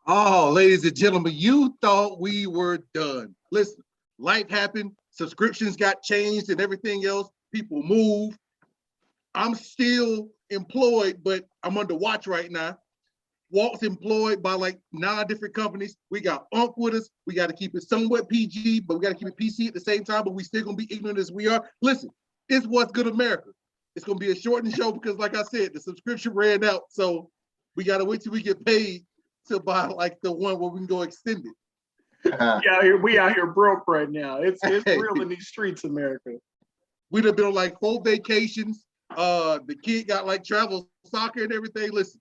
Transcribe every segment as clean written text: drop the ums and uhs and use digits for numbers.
Oh, ladies and gentlemen, you thought we were done. Listen, life happened, subscriptions got changed and everything else. People move. I'm still employed, but I'm under watch right now. Walt's employed by like 9 different companies. We got Unc with us. We got to keep it somewhat PG, but we got to keep it PC at the same time, but we still going to be ignorant as we are. Listen, it's What's Good America. It's going to be a shortened show because, like I said, the subscription ran out. So we got to wait till we get paid to buy like the one where we can go extend it. We out here broke right now. It's real in these streets, America. We'd have been on like 4 vacations. The kid got like travel, soccer, and everything. Listen,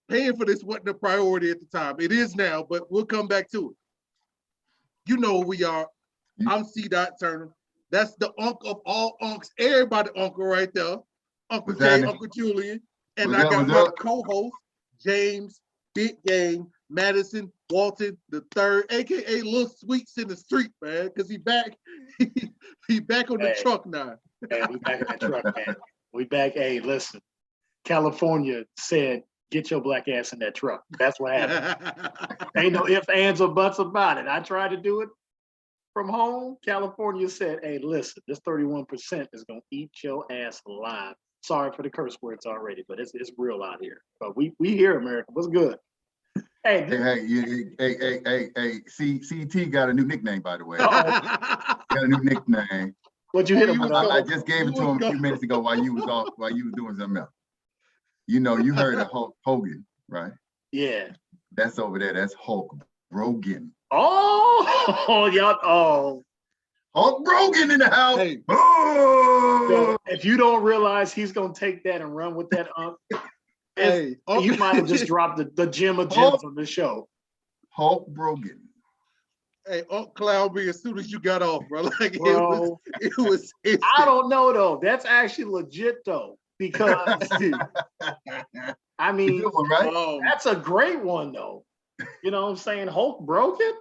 paying for this wasn't a priority at the time. It is now, but we'll come back to it. You know who we are. I'm C. Turner. That's the Unc of all Uncs. Everybody Uncle right there. Uncle Jay, Uncle Julian. And I got my co-host, James Big Game Madison Walton the third, aka Lil Sweets in the street, man, because he back on the truck now. Hey, we back in the truck, man. We back. Hey, listen, California said, get your black ass in that truck. That's what happened. Ain't no ifs, ands, or buts about it. I tried to do it from home. California said, hey, listen, this 31% is gonna eat your ass alive. Sorry for the curse words already, but it's real out here. But we here, America. What's good? Hey, CT got a new nickname, by the way. Got a new nickname. What'd you hit him with? I just gave it to him a few minutes ago while you was doing something else. You know, you heard of Hulk Hogan, right? Yeah. That's over there. That's Hulk Brogan. Oh, y'all. Oh. Hulk Brogan in the house. Hey. So if you don't realize he's gonna take that and run with that, hey, you might have just dropped the gem of gems on the show. Hulk Brogan. Hey, Unc clown me as soon as you got off, bro. Like bro, it was. I don't know though. That's actually legit though, because I mean, right? That's a great one though. You know what I'm saying? Hulk Brogan.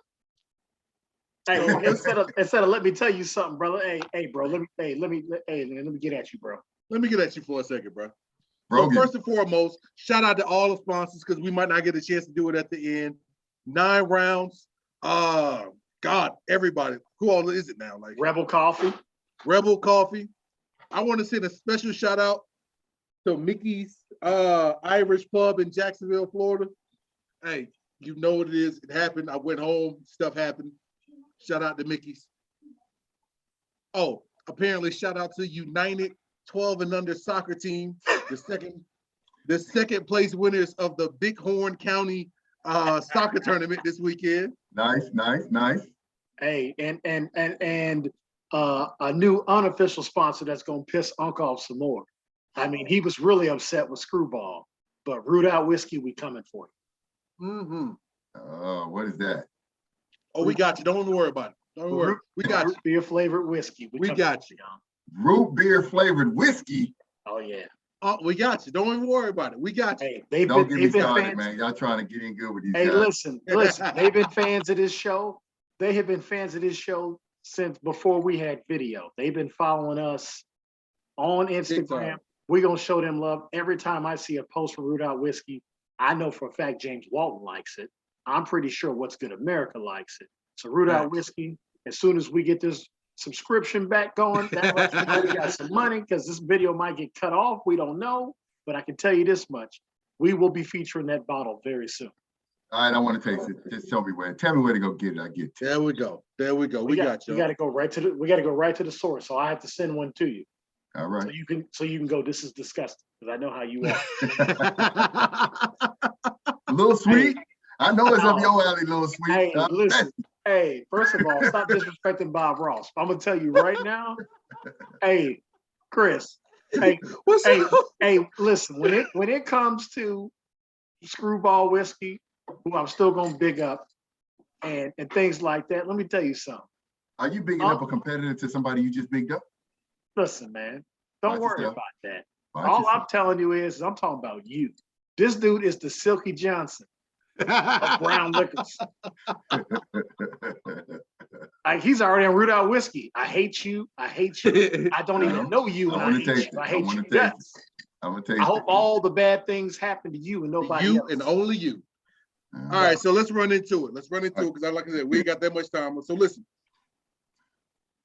Hey, instead of let me tell you something, brother. Hey, bro. Let me get at you, bro. Let me get at you for a second, bro. So first and foremost, shout out to all the sponsors because we might not get a chance to do it at the end. 9 rounds. God, everybody. Who all is it now? Like Rebel Coffee. Rebel Coffee. I want to send a special shout out to Mickey's Irish Pub in Jacksonville, Florida. Hey, you know what it is. It happened. I went home. Stuff happened. Shout out to Mickey's. Oh, apparently shout out to United 12 and under soccer team, the second place winners of the Bighorn County soccer tournament this weekend. Nice. Hey, and a new unofficial sponsor that's gonna piss Unc off some more. I mean, he was really upset with Screwball, but Root Out Whiskey, we coming for you. Mm-hmm. Oh, what is that? Oh, we got you. Don't even worry about it. Don't worry. We got you. Root beer flavored whiskey. We got you. Root beer flavored whiskey. Oh yeah. We got you. Don't even worry about it. We got you. Hey, don't get me started, man. Y'all trying to get in good with these guys. Hey, listen. They've been fans of this show. They have been fans of this show since before we had video. They've been following us on Instagram. We're gonna show them love. Every time I see a post from Root Out Whiskey, I know for a fact James Walton likes it. I'm pretty sure What's Good America likes it. So Root Out Whiskey, as soon as we get this subscription back going, that lets me know we got some money because this video might get cut off. We don't know, but I can tell you this much. We will be featuring that bottle very soon. All right, I want to taste it. Just tell me where to go get it. I get it. There we go. We got you. We gotta go right to the source. So I have to send one to you. All right. So you can go, this is disgusting, because I know how you are. A little sweet. Hey, I know it's up your alley, little sweet. Hey, listen. Hey, first of all, stop disrespecting Bob Ross. I'm gonna tell you right now. Hey, Chris. Hey, listen. When it comes to Screwball whiskey, who I'm still gonna big up, and things like that, let me tell you something. Are you bigging up a competitor to somebody you just bigged up? Listen, man. Don't worry about that. All I'm telling you is I'm talking about you. This dude is the Silky Johnson of brown liquors. Like, he's already on Root Out Whiskey. I hate you. I don't even know you, and I hate you. I hate you. Yes. I'm gonna taste I hope it. all the bad things happen to you and nobody You else. and only you. Uh, All right, so let's run into it. Let's run into it because, like I said, we ain't got that much time. So listen,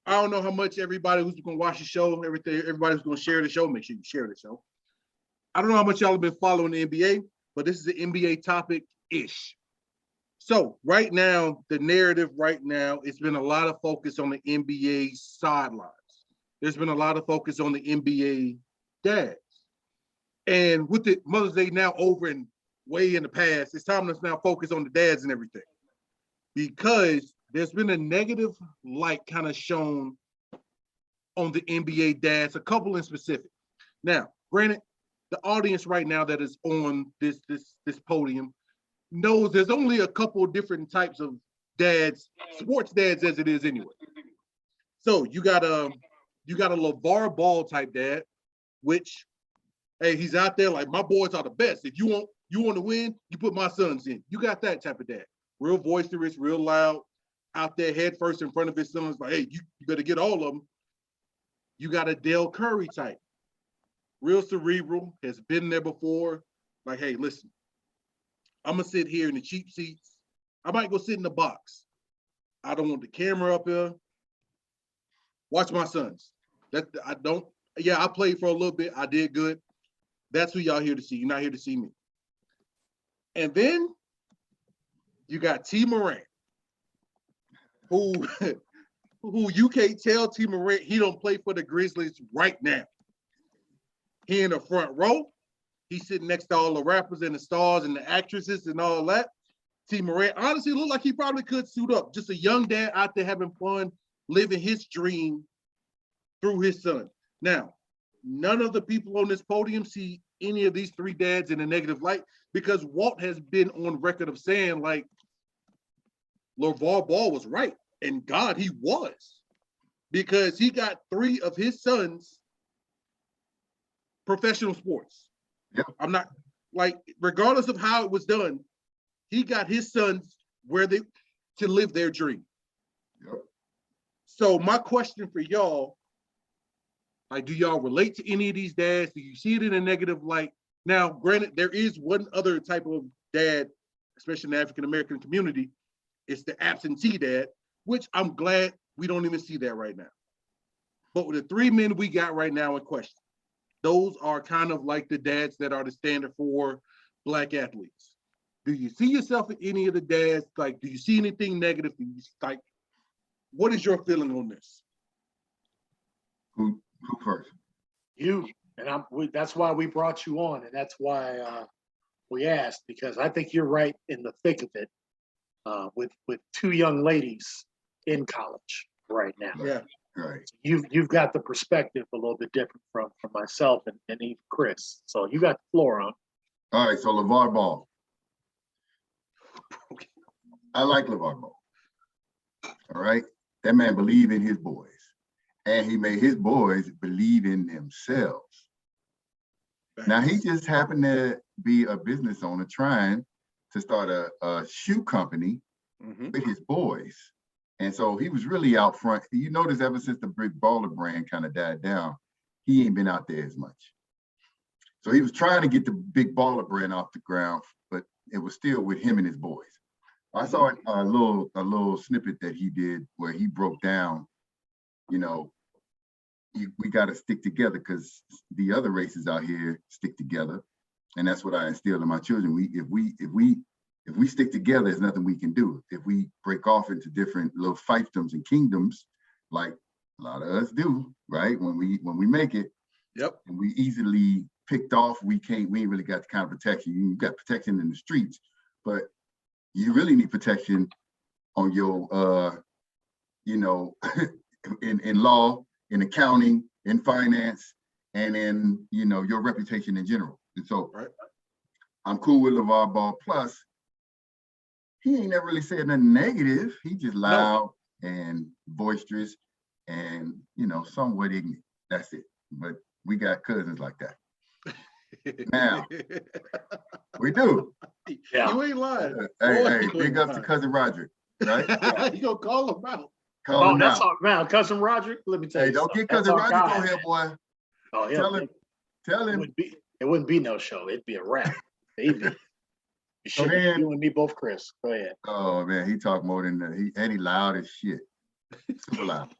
I don't know how much everybody who's gonna watch the show, everybody who's gonna share the show, make sure you share the show. I don't know how much y'all have been following the NBA, but this is an NBA topic-ish. So right now, the narrative right now, it's been a lot of focus on the NBA sidelines. There's been a lot of focus on the NBA dads. And with the Mother's Day now over and way in the past, it's time to now focus on the dads and everything. Because there's been a negative light kind of shown on the NBA dads, a couple in specific. Now, granted, the audience right now that is on this podium knows there's only a couple of different types of dads, sports dads as it is anyway. So you got a LeVar Ball type dad, which, hey, he's out there like, my boys are the best. If you want to win, you put my sons in. You got that type of dad. Real boisterous, real loud, out there head first in front of his sons, like, hey, you better get all of them. You got a Dale Curry type. Real cerebral, has been there before. Like, hey, listen, I'm gonna sit here in the cheap seats. I might go sit in the box. I don't want the camera up here. Watch my sons. I played for a little bit. I did good. That's who y'all here to see. You're not here to see me. And then you got T. Morant, who you can't tell T. Morant he don't play for the Grizzlies right now. He in the front row. He's sitting next to all the rappers and the stars and the actresses and all that. T. Morant honestly looked like he probably could suit up. Just a young dad out there having fun, living his dream through his son. Now, none of the people on this podium see any of these three dads in a negative light because Walt has been on record of saying, like, LeVar Ball was right. And God, he was. Because he got three of his sons professional sports. Yep. I'm not, like, regardless of how it was done, he got his sons where they to live their dream. Yep. So my question for y'all, like, do y'all relate to any of these dads? Do you see it in a negative light? Now, granted, there is one other type of dad, especially in the African-American community, it's the absentee dad, which I'm glad we don't even see that right now. But with the three men we got right now in question, those are kind of like the dads that are the standard for Black athletes. Do you see yourself in any of the dads? Like, do you see anything negative? Like, what is your feeling on this? Who first? You. And that's why we brought you on. And that's why we asked, because I think you're right in the thick of it with two young ladies in college right now. Yeah. Right. You've got the perspective a little bit different from myself and even Chris. So you got the floor on. All right, so LeVar Ball. I like LeVar Ball. All right. That man believed in his boys. And he made his boys believe in themselves. Now he just happened to be a business owner trying to start a shoe company with his boys. And so he was really out front. You notice ever since the Big Baller brand kind of died down, he ain't been out there as much. So he was trying to get the Big Baller brand off the ground, but it was still with him and his boys. I saw a little snippet that he did where he broke down, you know, we got to stick together because the other races out here stick together. And that's what I instill in my children. If we stick together, there's nothing we can do. If we break off into different little fiefdoms and kingdoms, like a lot of us do, right? When we make it, yep, and we easily picked off, we ain't really got the kind of protection. You got protection in the streets, but you really need protection on your, in law, in accounting, in finance, and in, your reputation in general. And so right. I'm cool with LeVar Ball. Plus, he ain't never really said nothing negative. He just loud and boisterous and, somewhat ignorant. That's it. But we got cousins like that. Now, we do. Yeah. You ain't lying. Hey, big up to Cousin Roderick, right? You gonna call him out. Call him that's out. all, man, Cousin Roderick, let me tell you Don't something. get Cousin Roderick on here, boy. Oh, yeah. Tell him. Would It wouldn't be no show. It'd be a wrap. Evening. So then, You and me both, Chris. Go ahead. oh man, he talked more than that. He loud as shit. Super loud.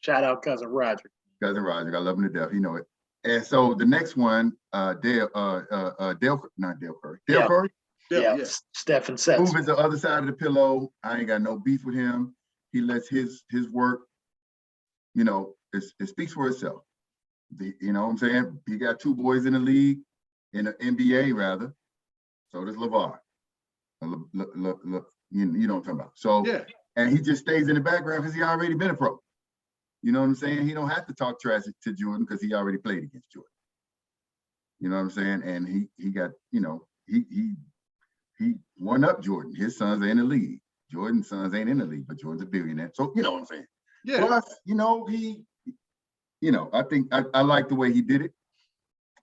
Shout out cousin Roger. Cousin Roger, I love him to death. You know it. And so the next one, Dale, not Dale Curry. Dale Yeah. Curry. Yeah, Stephen Sets. Move is the other side of the pillow. I ain't got no beef with him. He lets his work, you know, it speaks for itself. You know what I'm saying? He got 2 boys in the league, in the NBA rather. So does LeVar. You know what I'm talking about. So Yeah. And he just stays in the background because he already been a pro. You know what I'm saying? He don't have to talk trash to Jordan because he already played against Jordan. You know what I'm saying? And he got, you know, he won up Jordan. His sons are in the league. Jordan's sons ain't in the league, but Jordan's a billionaire. So you know what I'm saying? Yeah. Plus, you know, I think I like the way he did it.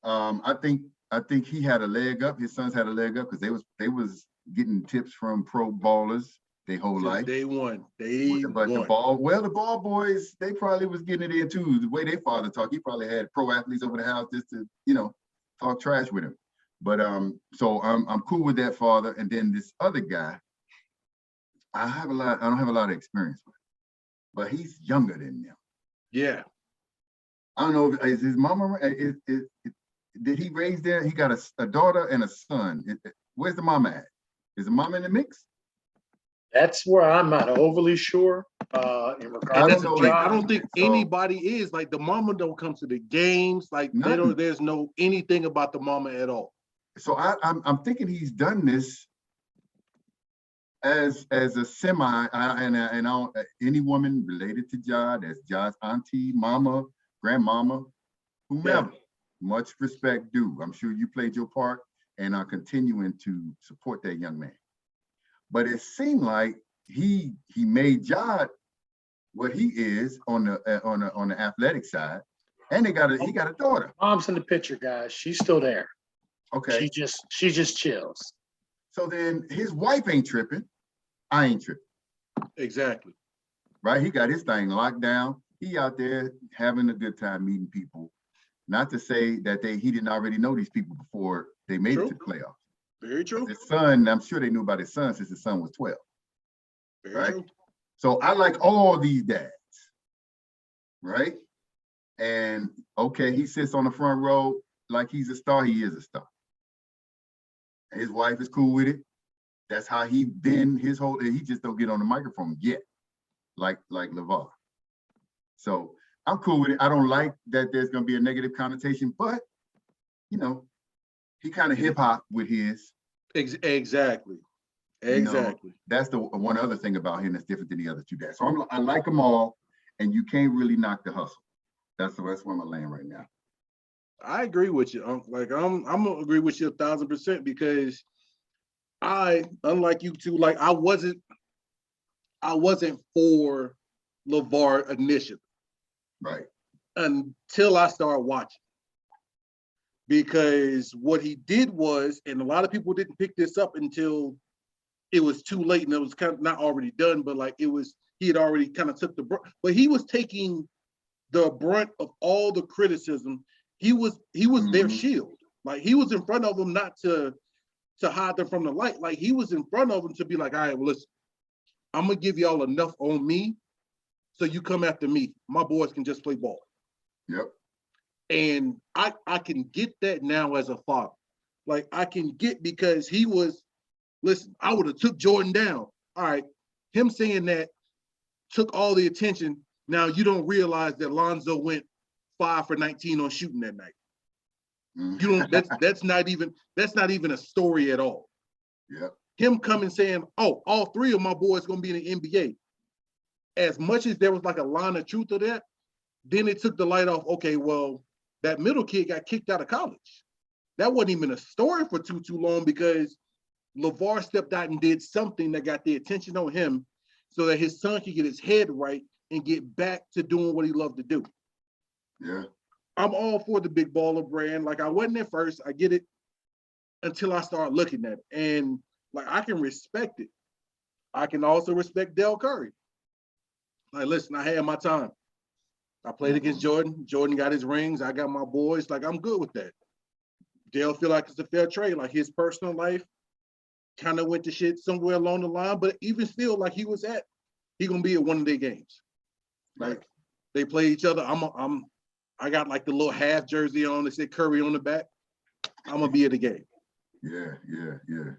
I think he had a leg up. His sons had a leg up because they was getting tips from pro ballers their whole life. Day one. But the ball boys, they probably was getting it in too. The way their father talked, he probably had pro athletes over the house just to, you know, talk trash with him. But so I'm cool with that father. And then this other guy, I don't have a lot of experience with, but he's younger than them. Yeah. I don't know, is his mama, did he raise there? He got a daughter and a son. Where's the mama at? Is the mama in the mix? That's where I'm not overly sure. In regards to I don't think anybody is. Like the mama don't come to the games. Like there's no anything about the mama at all. So I'm thinking he's done this as a semi, and any woman related to Ja, that's Ja's auntie, mama, grandmama, whomever. Yeah. Much respect due. I'm sure you played your part and are continuing to support that young man. But it seemed like he made Ja what he is on the athletic side, and he got a daughter. Mom's in the picture, guys. She's still there. Okay. She just chills. So then his wife ain't tripping. I ain't tripping. Exactly. Right? He got his thing locked down. He out there having a good time meeting people. Not to say that he didn't already know these people before they made it to the playoffs. Very true. His son, I'm sure they knew about his son since his son was 12. Very true. So I like all these dads, right? And okay, he sits on the front row like he's a star. He is a star. His wife is cool with it. That's how he been his whole. He just don't get on the microphone yet, like LeVar. So I'm cool with it. I don't like that there's gonna be a negative connotation, but you know, he kind of hip hop with his. Exactly. You know, that's the one other thing about him that's different than the other 2 dads. So I like them all, and you can't really knock the hustle. That's where I'm laying right now. I agree with you. I'm gonna agree with you 1,000% because unlike you two, like I wasn't for LeVar initially. Right. Until I started watching. Because what he did was, and a lot of people didn't pick this up until it was too late and it was kind of not already done, but like he had already kind of took the brunt, but he was taking the brunt of all the criticism. He was their shield. Like he was in front of them, not to hide them from the light. Like he was in front of them to be like, all right, well, listen, I'm gonna give y'all enough on me so you come after me. My boys can just play ball. Yep. And I can get that now as a father. Like I can get, because he was, listen, I would have took Jordan down. All right. Him saying that took all the attention. Now you don't realize that Lonzo went 5 for 19 on shooting that night. You don't, that's not even a story at all. Yeah. Him coming saying, oh, all 3 of my boys gonna be in the NBA. As much as there was like a line of truth to that, then it took the light off. Okay, well, that middle kid got kicked out of college. That wasn't even a story for too long because LeVar stepped out and did something that got the attention on him so that his son could get his head right and get back to doing what he loved to do. Yeah. I'm all for the big baller brand. Like I wasn't at first, I get it, until I started looking at it. And like I can respect it. I can also respect Del Curry. Like, listen, I had my time. I played against Jordan. Jordan got his rings. I got my boys. Like, I'm good with that. Dale feel like it's a fair trade. Like his personal life kind of went to shit somewhere along the line, but even still, like he gonna be at one of their games. Like they play each other. I got like the little half jersey on that said Curry on the back. I'm gonna be at the game. Yeah, yeah, yeah.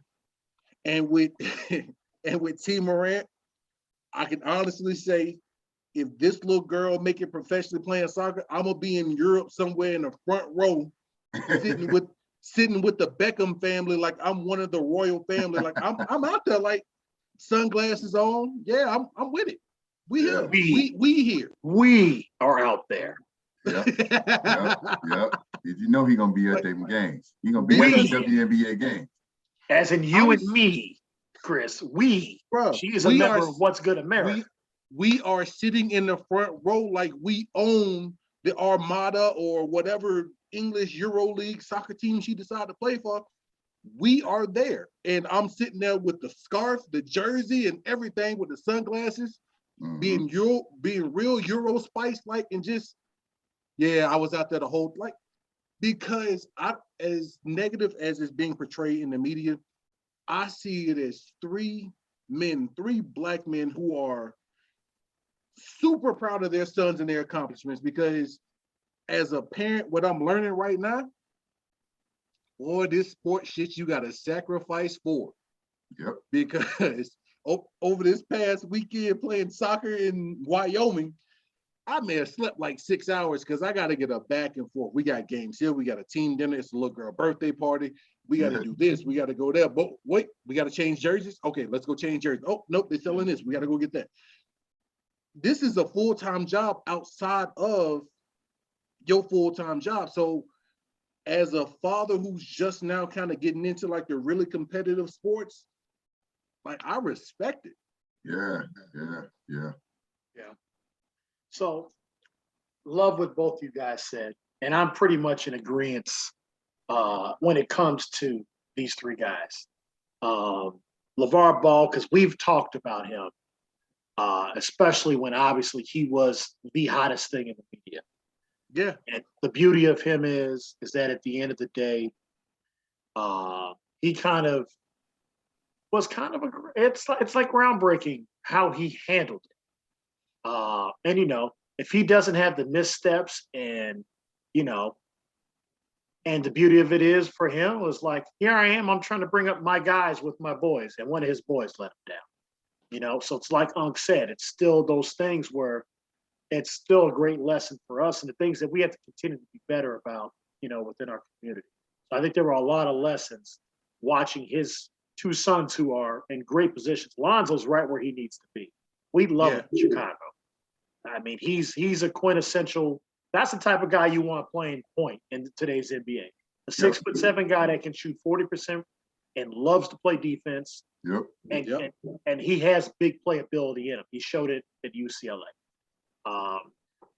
And with and with T Morant, I can honestly say, if this little girl make it professionally playing soccer, I'm gonna be in Europe somewhere in the front row, sitting with the Beckham family, like I'm one of the royal family. Like I'm out there, like sunglasses on. Yeah, I'm with it. We Yeah. here. We here. We are out there. Yep. Yep. Did you know he gonna be at them games? He gonna be at the WNBA games. As in you and me, Chris. Bro, she is a member of What's Good America. We are sitting in the front row like we own the Armada or whatever English Euro League soccer team she decided to play for. We are there. And I'm sitting there with the scarf, the jersey, and everything with the sunglasses, being real Euro spice like, and just, yeah, I was out there the whole, like, because as negative as it's being portrayed in the media, I see it as three black men who are super proud of their sons and their accomplishments, because as a parent, what I'm learning right now, boy, this sport shit you gotta sacrifice for. Yep. Because over this past weekend playing soccer in Wyoming, I may have slept like 6 hours because I got to get up back and forth. We got games here. We got a team dinner. It's a little girl birthday party. We got to do this. We got to go there. But wait, we got to change jerseys. Okay, let's go change jerseys. Oh, nope, they're selling this. We got to go get that. This is a full-time job outside of your full-time job. So as a father who's just now kind of getting into like the really competitive sports, like I respect it. Yeah, yeah, yeah. Yeah. So, love what both you guys said, and I'm pretty much in agreement when it comes to these three guys. LeVar Ball, because we've talked about him, especially when obviously he was the hottest thing in the media. Yeah. And the beauty of him is that at the end of the day, he kind of was it's like groundbreaking how he handled it. And if he doesn't have the missteps, and and the beauty of it is for him was like, here I am, I'm trying to bring up my guys with my boys, and one of his boys let him down. So it's like Unc said, it's still those things where it's still a great lesson for us, and the things that we have to continue to be better about, within our community. So I think there were a lot of lessons watching his two sons who are in great positions. Lonzo's right where he needs to be. We love him in Chicago. I mean, he's a quintessential. That's the type of guy you want playing point in today's NBA. A 6'7" guy that can shoot 40% and loves to play defense. Yep. And he has big playability in him. He showed it at UCLA.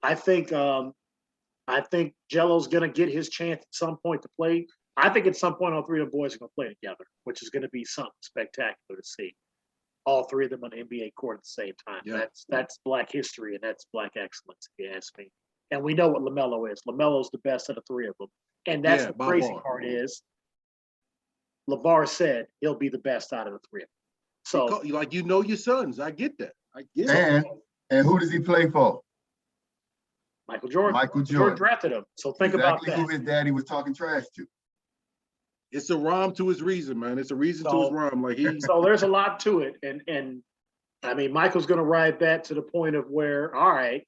I think Jello's gonna get his chance at some point to play. I think at some point all three of the boys are gonna play together, which is gonna be something spectacular to see. All three of them on the NBA court at the same time. Yeah. That's Black history and that's Black excellence, if you ask me. And we know what LaMelo is. LaMelo's the best of the three of them. And that's the crazy part is LeVar said he'll be the best out of the three of them. So like your sons. I get that. I get it. And who does he play for? Michael Jordan. Michael Jordan drafted him. So think about that. Who his daddy was talking trash to. It's a rhyme to his reason, man. It's a reason to his rhyme. Like So there's a lot to it, and I mean, Michael's going to ride that to the point of where, all right,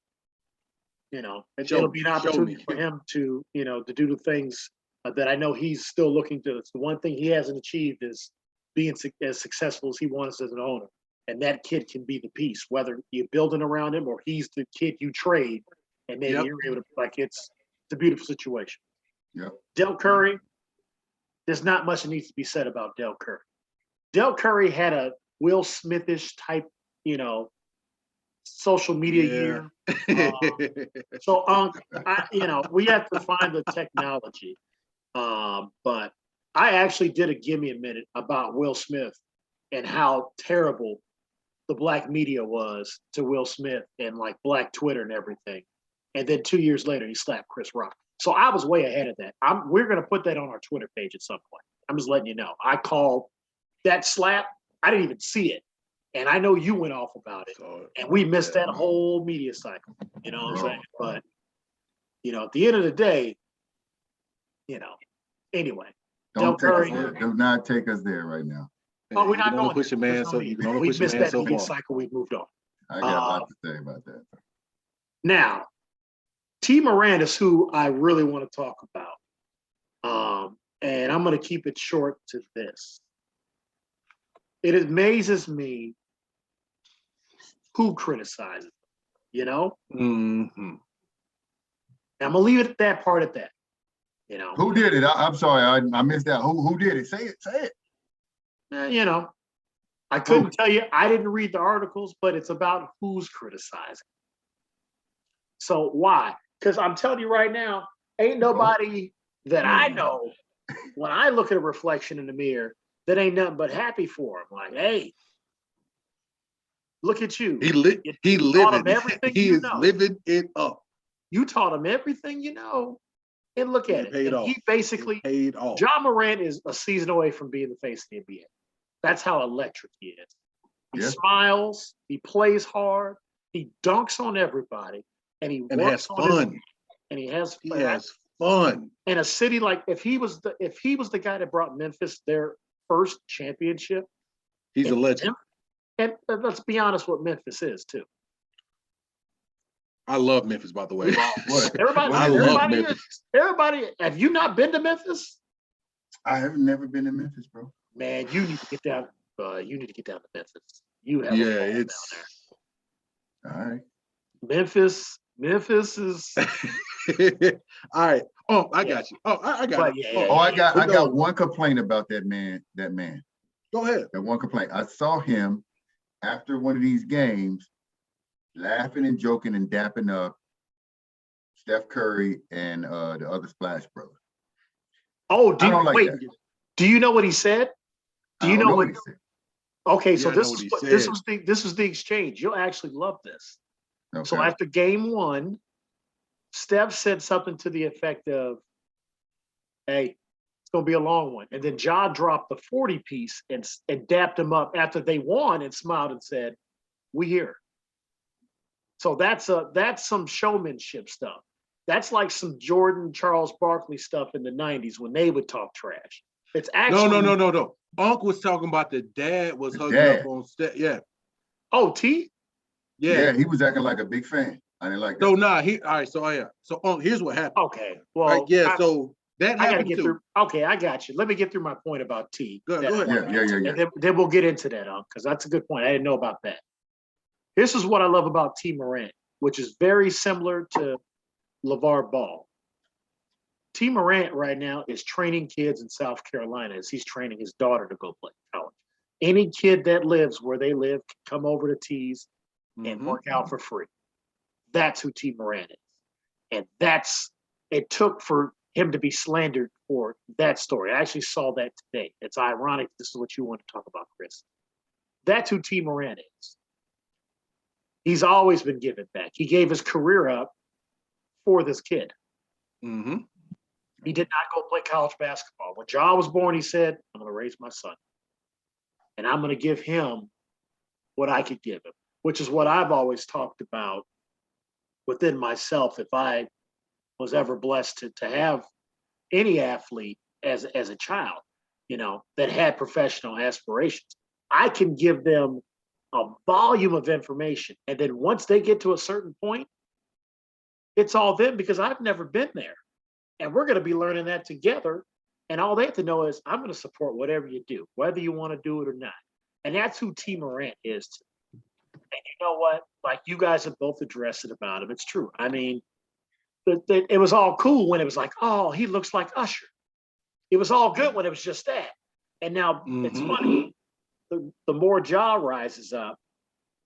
it'll be an opportunity for him to, to do the things that I know he's still looking to. It's the one thing he hasn't achieved is being as successful as he wants as an owner, and that kid can be the piece, whether you're building around him or he's the kid you trade, and maybe you're able to it's a beautiful situation. Yep. Del Curry. There's not much that needs to be said about Del Curry. Del Curry had a Will Smithish type, social media year. So, we have to find the technology. But I actually did a Give Me a Minute about Will Smith and how terrible the Black media was to Will Smith and like Black Twitter and everything. And then 2 years later, he slapped Chris Rock. So I was way ahead of that. We're going to put that on our Twitter page at some point. I'm just letting you know. I called that slap. I didn't even see it. And I know you went off about it. And we missed that whole media cycle. You know what I'm saying? But, you know, at the end of the day, you know, anyway. Don't take us there. Do not take us there right now. Oh, we're not going push a man, so you can only we push a missed man that so media far. cycle. We moved on. I got a lot to say about that. Now, T. Moran is who I really want to talk about. And I'm going to keep it short to this. It amazes me who criticizes, you know? Mm-hmm. I'm going to leave it at that part at that, you know? Who did it? I'm sorry, I missed that. Who did it? Say it, say it. You know, I couldn't tell you. I didn't read the articles, but it's about who's criticizing. So why? Because I'm telling you right now, ain't nobody that I know, when I look at a reflection in the mirror, that ain't nothing but happy for him. Like, hey, look at you. He taught him living. everything He you is know. living it up. You taught him everything you know, and look at it. Paid And off. he basically, Paid off. John Morant is a season away from being the face of the NBA. That's how electric he is. He smiles, he plays hard, he dunks on everybody, and he has fun. And he has fun. He has fun. In a city like, if he was the guy that brought Memphis their first championship, he's a legend. And let's be honest, what Memphis is too. I love Memphis, by the way. Everybody, have you not been to Memphis? I have never been to Memphis, bro. Man, you need to get down. You need to get down to Memphis. You have it's down there. All right. Memphis is all right. Oh, I got you. Oh, I got it. I got one complaint about that man. Go ahead. That one complaint. I saw him after one of these games laughing and joking and dapping up Steph Curry and the other Splash Brothers. Oh, do you know what he said? Do you know what he said? Okay, so this was the exchange. You'll actually love this. Okay. So after game one, Steph said something to the effect of, "Hey, it's gonna be a long one." And then Ja dropped the 40 piece and dapped him up after they won and smiled and said, "We here." So that's some showmanship stuff. That's like some Jordan, Charles Barkley stuff in the 90s when they would talk trash. It's actually no. Unc was talking about the dad was hugging up on Steph. Yeah. Oh, T? Yeah, he was acting like a big fan. I didn't like that. So all right. So Unc, here's what happened. Okay. Well, so that happened. I gotta get through. Okay, I got you. Let me get through my point about T. Go ahead. Yeah. And then we'll get into that, Unc, because that's a good point. I didn't know about that. This is what I love about T. Morant, which is very similar to LeVar Ball. T. Morant right now is training kids in South Carolina as he's training his daughter to go play college. Any kid that lives where they live can come over to T's and work out for free. That's who T. Morant is. And it took for him to be slandered for that story. I actually saw that today. It's ironic. This is what you want to talk about, Chris. That's who T. Morant is. He's always been giving back. He gave his career up for this kid. Mm-hmm. He did not go play college basketball. When Ja was born, he said, "I'm going to raise my son. And I'm going to give him what I could give him," which is what I've always talked about within myself. If I was ever blessed to have any athlete as a child, that had professional aspirations, I can give them a volume of information. And then once they get to a certain point, it's all them because I've never been there. And we're going to be learning that together. And all they have to know is I'm going to support whatever you do, whether you want to do it or not. And that's who T. Morant is. And you know what? Like you guys have both addressed it about him. It's true. I mean, it was all cool when it was like, oh, he looks like Usher. It was all good when it was just that. And now it's funny. The more Ja rises up,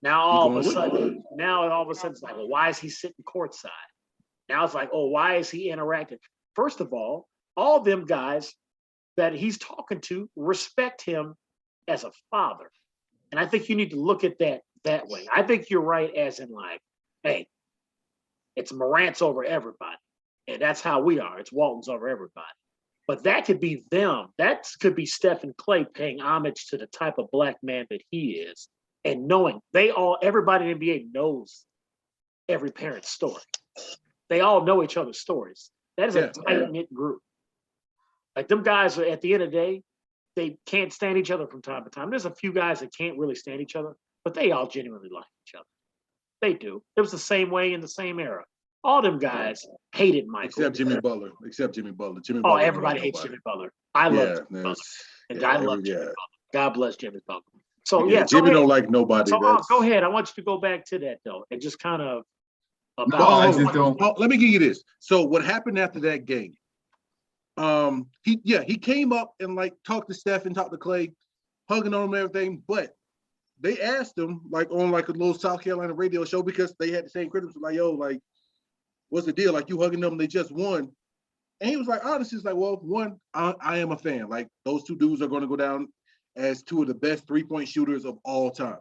now all of a sudden it's like, well, why is he sitting courtside? Now it's like, oh, why is he interacting? First of all them guys that he's talking to respect him as a father. And I think you need to look at that way. I think you're right as in like, hey, it's Morant's over everybody. And that's how we are. It's Waltons over everybody. But that could be them. That could be Stephen Clay paying homage to the type of black man that he is, and knowing everybody in the NBA knows every parent's story. They all know each other's stories. That is a tight-knit group. Like them guys are, at the end of the day, they can't stand each other from time to time. There's a few guys that can't really stand each other, but they all genuinely like each other. They do. It was the same way in the same era. All them guys hated Michael. Except Jimmy Butler. Jimmy Butler Everybody hates Jimmy Butler. I love Jimmy Butler. And I love Jimmy Butler. God bless Jimmy Butler. So Jimmy don't like nobody. So go ahead. I want you to go back to that though, and just kind of let me give you this. So what happened after that game? He came up and like talked to Steph and talked to Clay, hugging on him and everything, but they asked him like on like a little South Carolina radio show, because they had the same critics, like, yo, like, what's the deal? Like, you hugging them, they just won. And he was like, honestly, it's like, well, one, I am a fan. Like, those two dudes are going to go down as two of the best three-point shooters of all time.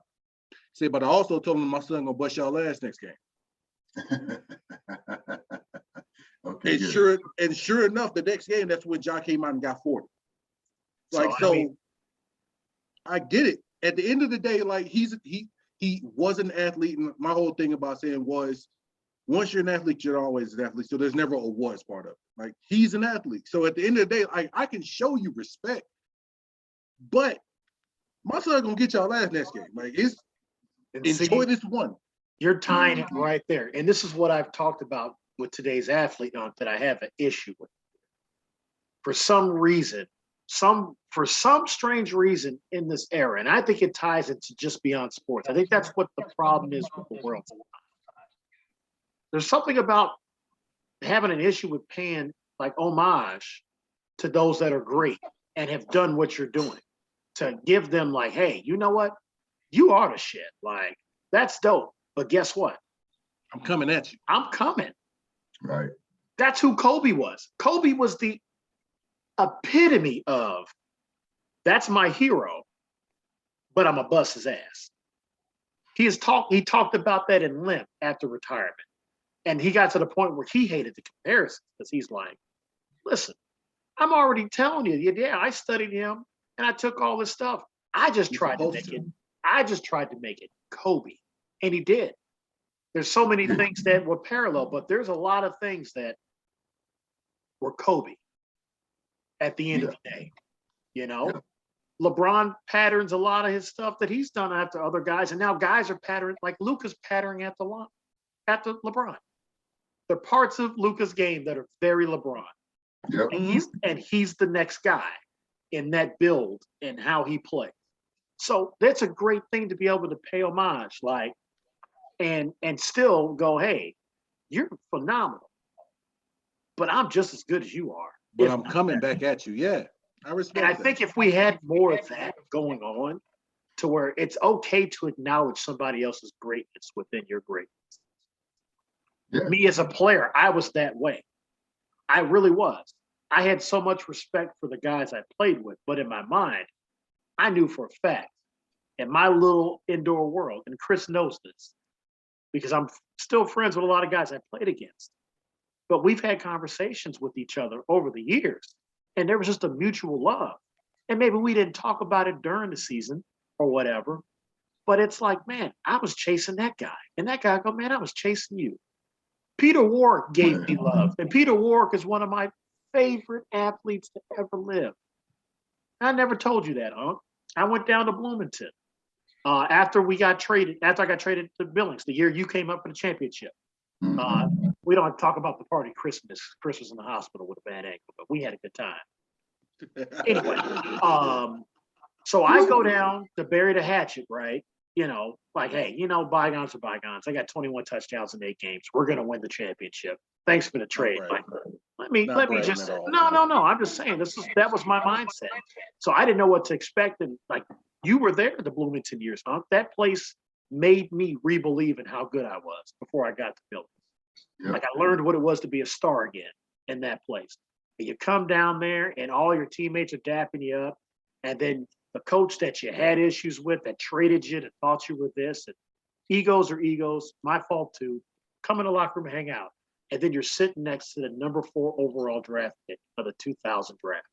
Say, but I also told him my son gonna bust y'all ass next game. Okay. And sure enough, the next game, that's when John came out and got 40. Like, I get it. At the end of the day, like he was an athlete, and my whole thing about saying was, once you're an athlete, you're always an athlete. So there's never a was part of it. Like, he's an athlete. So at the end of the day, I can show you respect, but my son gonna get y'all ass next game. Like, enjoy this one. You're tying it right there. And this is what I've talked about with today's athlete that I have an issue with. For some reason, for some strange reason in this era, and I think it ties into just beyond sports. I think that's what the problem is with the world. There's something about having an issue with paying like homage to those that are great and have done what you're doing, to give them like, hey, you know what? You are the shit. Like, that's dope. But guess what? I'm coming at you. I'm coming. Right. That's who Kobe was. Kobe was the epitome of, that's my hero, but I'm gonna bust his ass. He talked about that in Limp after retirement. And he got to the point where he hated the comparison, because he's like, listen, I'm already telling you, yeah, I studied him and I took all this stuff. I just tried to make it Kobe. And he did. There's so many things that were parallel, but there's a lot of things that were Kobe at the end of the day. You know, LeBron patterns a lot of his stuff that he's done after other guys. And now guys are patterning, like Luka's patterning at the LeBron. There are parts of Luka's game that are very LeBron. Yep. And he's the next guy in that build and how he plays. So that's a great thing to be able to pay homage, like, and still go, hey, you're phenomenal, but I'm just as good as you are. But I'm coming back at you. Yeah, I respect and I that. think if we had more of that going on, to where it's okay to acknowledge somebody else's greatness within your greatness. Yeah. Me as a player, I was that way. I really was. I had so much respect for the guys I played with, but in my mind, I knew for a fact, in my little indoor world, and Chris knows this, because I'm still friends with a lot of guys I played against, but we've had conversations with each other over the years, and there was just a mutual love. And maybe we didn't talk about it during the season or whatever, but it's like, man, I was chasing that guy, and that guy go, man, I was chasing you. Peter Warrick gave me love, and Peter Warrick is one of my favorite athletes to ever live. I never told you that, huh? I went down to Bloomington after I got traded to Billings, the year you came up for the championship. We don't talk about the party Christmas. Chris was in the hospital with a bad ankle, but we had a good time. Anyway, so I go down to bury the hatchet, right? You know, like, hey, you know, bygones are bygones. I got 21 touchdowns in 8 games. We're going to win the championship. Thanks for the trade. Like, let me just, no. I'm just saying that was my mindset. So I didn't know what to expect. And like, you were there the Bloomington years, huh? That place made me re-believe in how good I was before I got to Billings. Yeah. Like, I learned what it was to be a star again in that place. And you come down there and all your teammates are dapping you up. And then the coach that you had issues with, that traded you, that thought you were this, and egos are egos, my fault too. Come in the locker room and hang out. and then you're sitting next to the number 4 overall draft pick of the 2000 draft.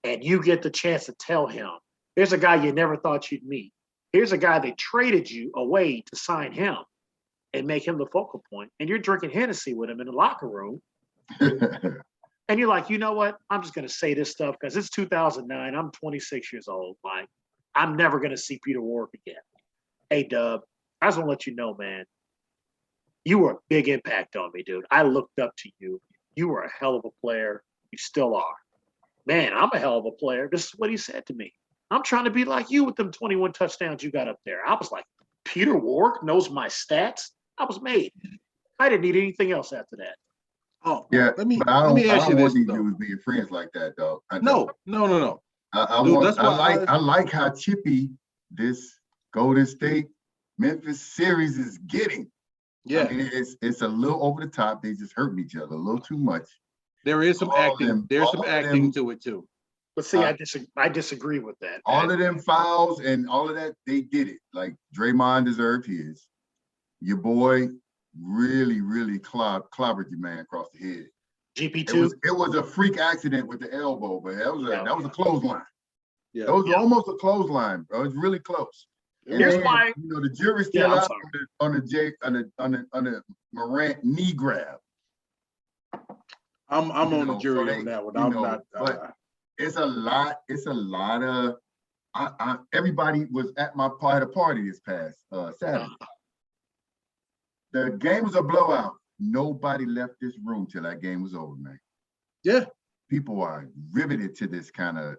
And you get the chance to tell him, here's a guy you never thought you'd meet. Here's a guy they traded you away to sign him and make him the focal point. And you're drinking Hennessy with him in the locker room. And you're like, you know what? I'm just going to say this stuff because it's 2009. I'm 26 years old. Like, I'm never going to see Peter Warrick again. Hey, Dub, I just want to let you know, man, you were a big impact on me, dude. I looked up to you. You were a hell of a player. You still are. Man, I'm a hell of a player. This is what he said to me. I'm trying to be like you with them 21 touchdowns you got up there. I was like, Peter Warrick knows my stats? I was made. I didn't need anything else after that. Oh, Yeah, let me but I don't ask you want this. these Though. dudes being friends like that, though. No. Dude, that's why I like how chippy this Golden State Memphis series is getting. Yeah, I mean, it's a little over the top. They just hurting each other a little too much. there is some acting. There's some acting to it too. But see, I disagree with that. All of them fouls and all of that, they did it. Like Draymond deserved his. Your boy really, really clobbered your man across the head. GP2. It was a freak accident with the elbow, but that was a clothesline. Yeah, It was almost a clothesline, bro. It was really close. Here's why. You know, the jury's still out on the Morant knee grab. I'm on the jury on that one. I'm not. But it's a lot. It's a lot of. Everybody was at my party this past Saturday. The game was a blowout. Nobody left this room till that game was over, man. Yeah. People are riveted to this kind of,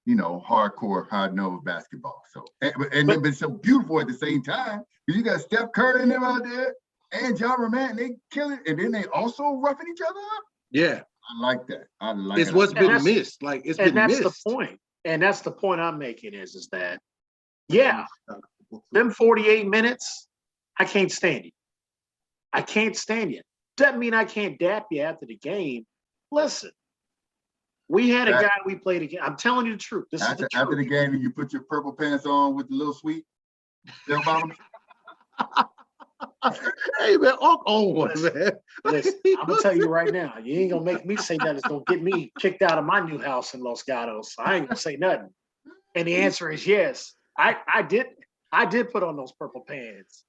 hardcore, hard-nosed basketball. So, but it's so beautiful at the same time because you got Steph Curry and them out there and John Morant, and they kill it, and then they also roughing each other up. Yeah. I like that. I like it's it. what's been missed. Like it's been missed. And that's the point. And that's the point I'm making is that, yeah, them 48 minutes, I can't stand you. I can't stand you. Doesn't mean I can't dap you after the game. Listen, we had a guy we played against. I'm telling you the truth. This is the truth. After the game, and you put your purple pants on with the little sweet. Hey man, man. Listen, I'm gonna tell you right now, you ain't gonna make me say nothing that's gonna get me kicked out of my new house in Los Gatos. I ain't gonna say nothing. And the answer is yes. I did put on those purple pants.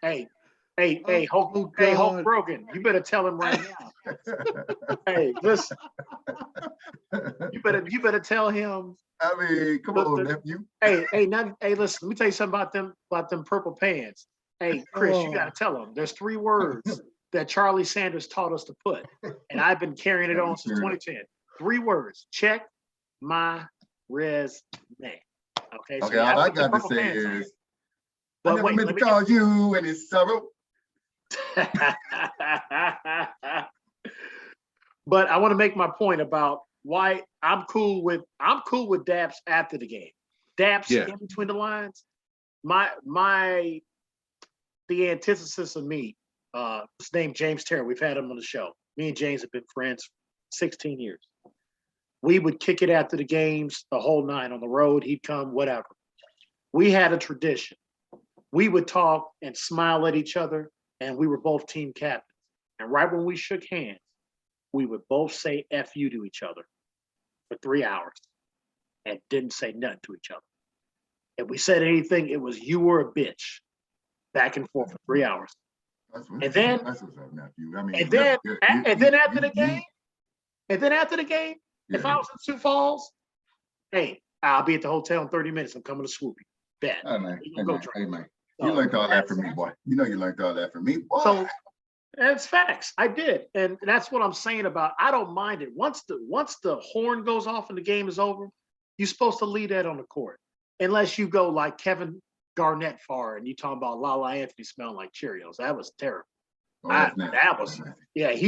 Hey, Hulk Brogan, you better tell him right now. Hey, listen. You better tell him. I mean, come on, nephew. Hey, listen, let me tell you something about them purple pants. Hey, Chris, you got to tell them. There's 3 words that Charlie Sanders taught us to put, and I've been carrying it on since 2010. 3 words. Check my resume. Okay. So all I got to say is, I never meant to call you and it's sorrow. But I want to make my point about why I'm cool with Daps after the game. Daps in between the lines. The antithesis of me, his name James Terry. We've had him on the show. Me and James have been friends 16 years. We would kick it after the games, the whole night on the road. He'd come, whatever. We had a tradition. We would talk and smile at each other, and we were both team captains. And right when we shook hands, we would both say F you to each other for 3 hours and didn't say nothing to each other. If we said anything, it was you were a bitch. Back and forth for 3 hours. And then after the game, if I was in Sioux Falls, hey, I'll be at the hotel in 30 minutes. I'm coming to swoop you. Bet. Hey, man. You learned all that from me, boy. You know you learned all that from me, boy. So that's facts. I did. And that's what I'm saying about I don't mind it. Once the horn goes off and the game is over, you're supposed to leave that on the court. Unless you go like Kevin Garnett far and you talking about Lala Anthony smelling like Cheerios. That was terrible. He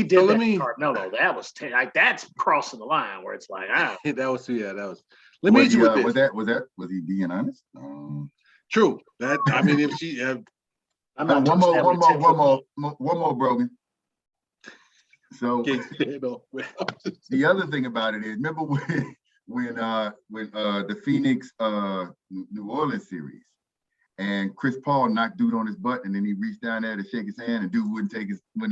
did so that Carmelo. That was like that's crossing the line where it's like that was. Let me hit you with this. Was he being honest? True. That I mean, if she one more, Brogan. So the other thing about it is, remember when the Phoenix New Orleans series, and Chris Paul knocked dude on his butt, and then he reached down there to shake his hand, and dude wouldn't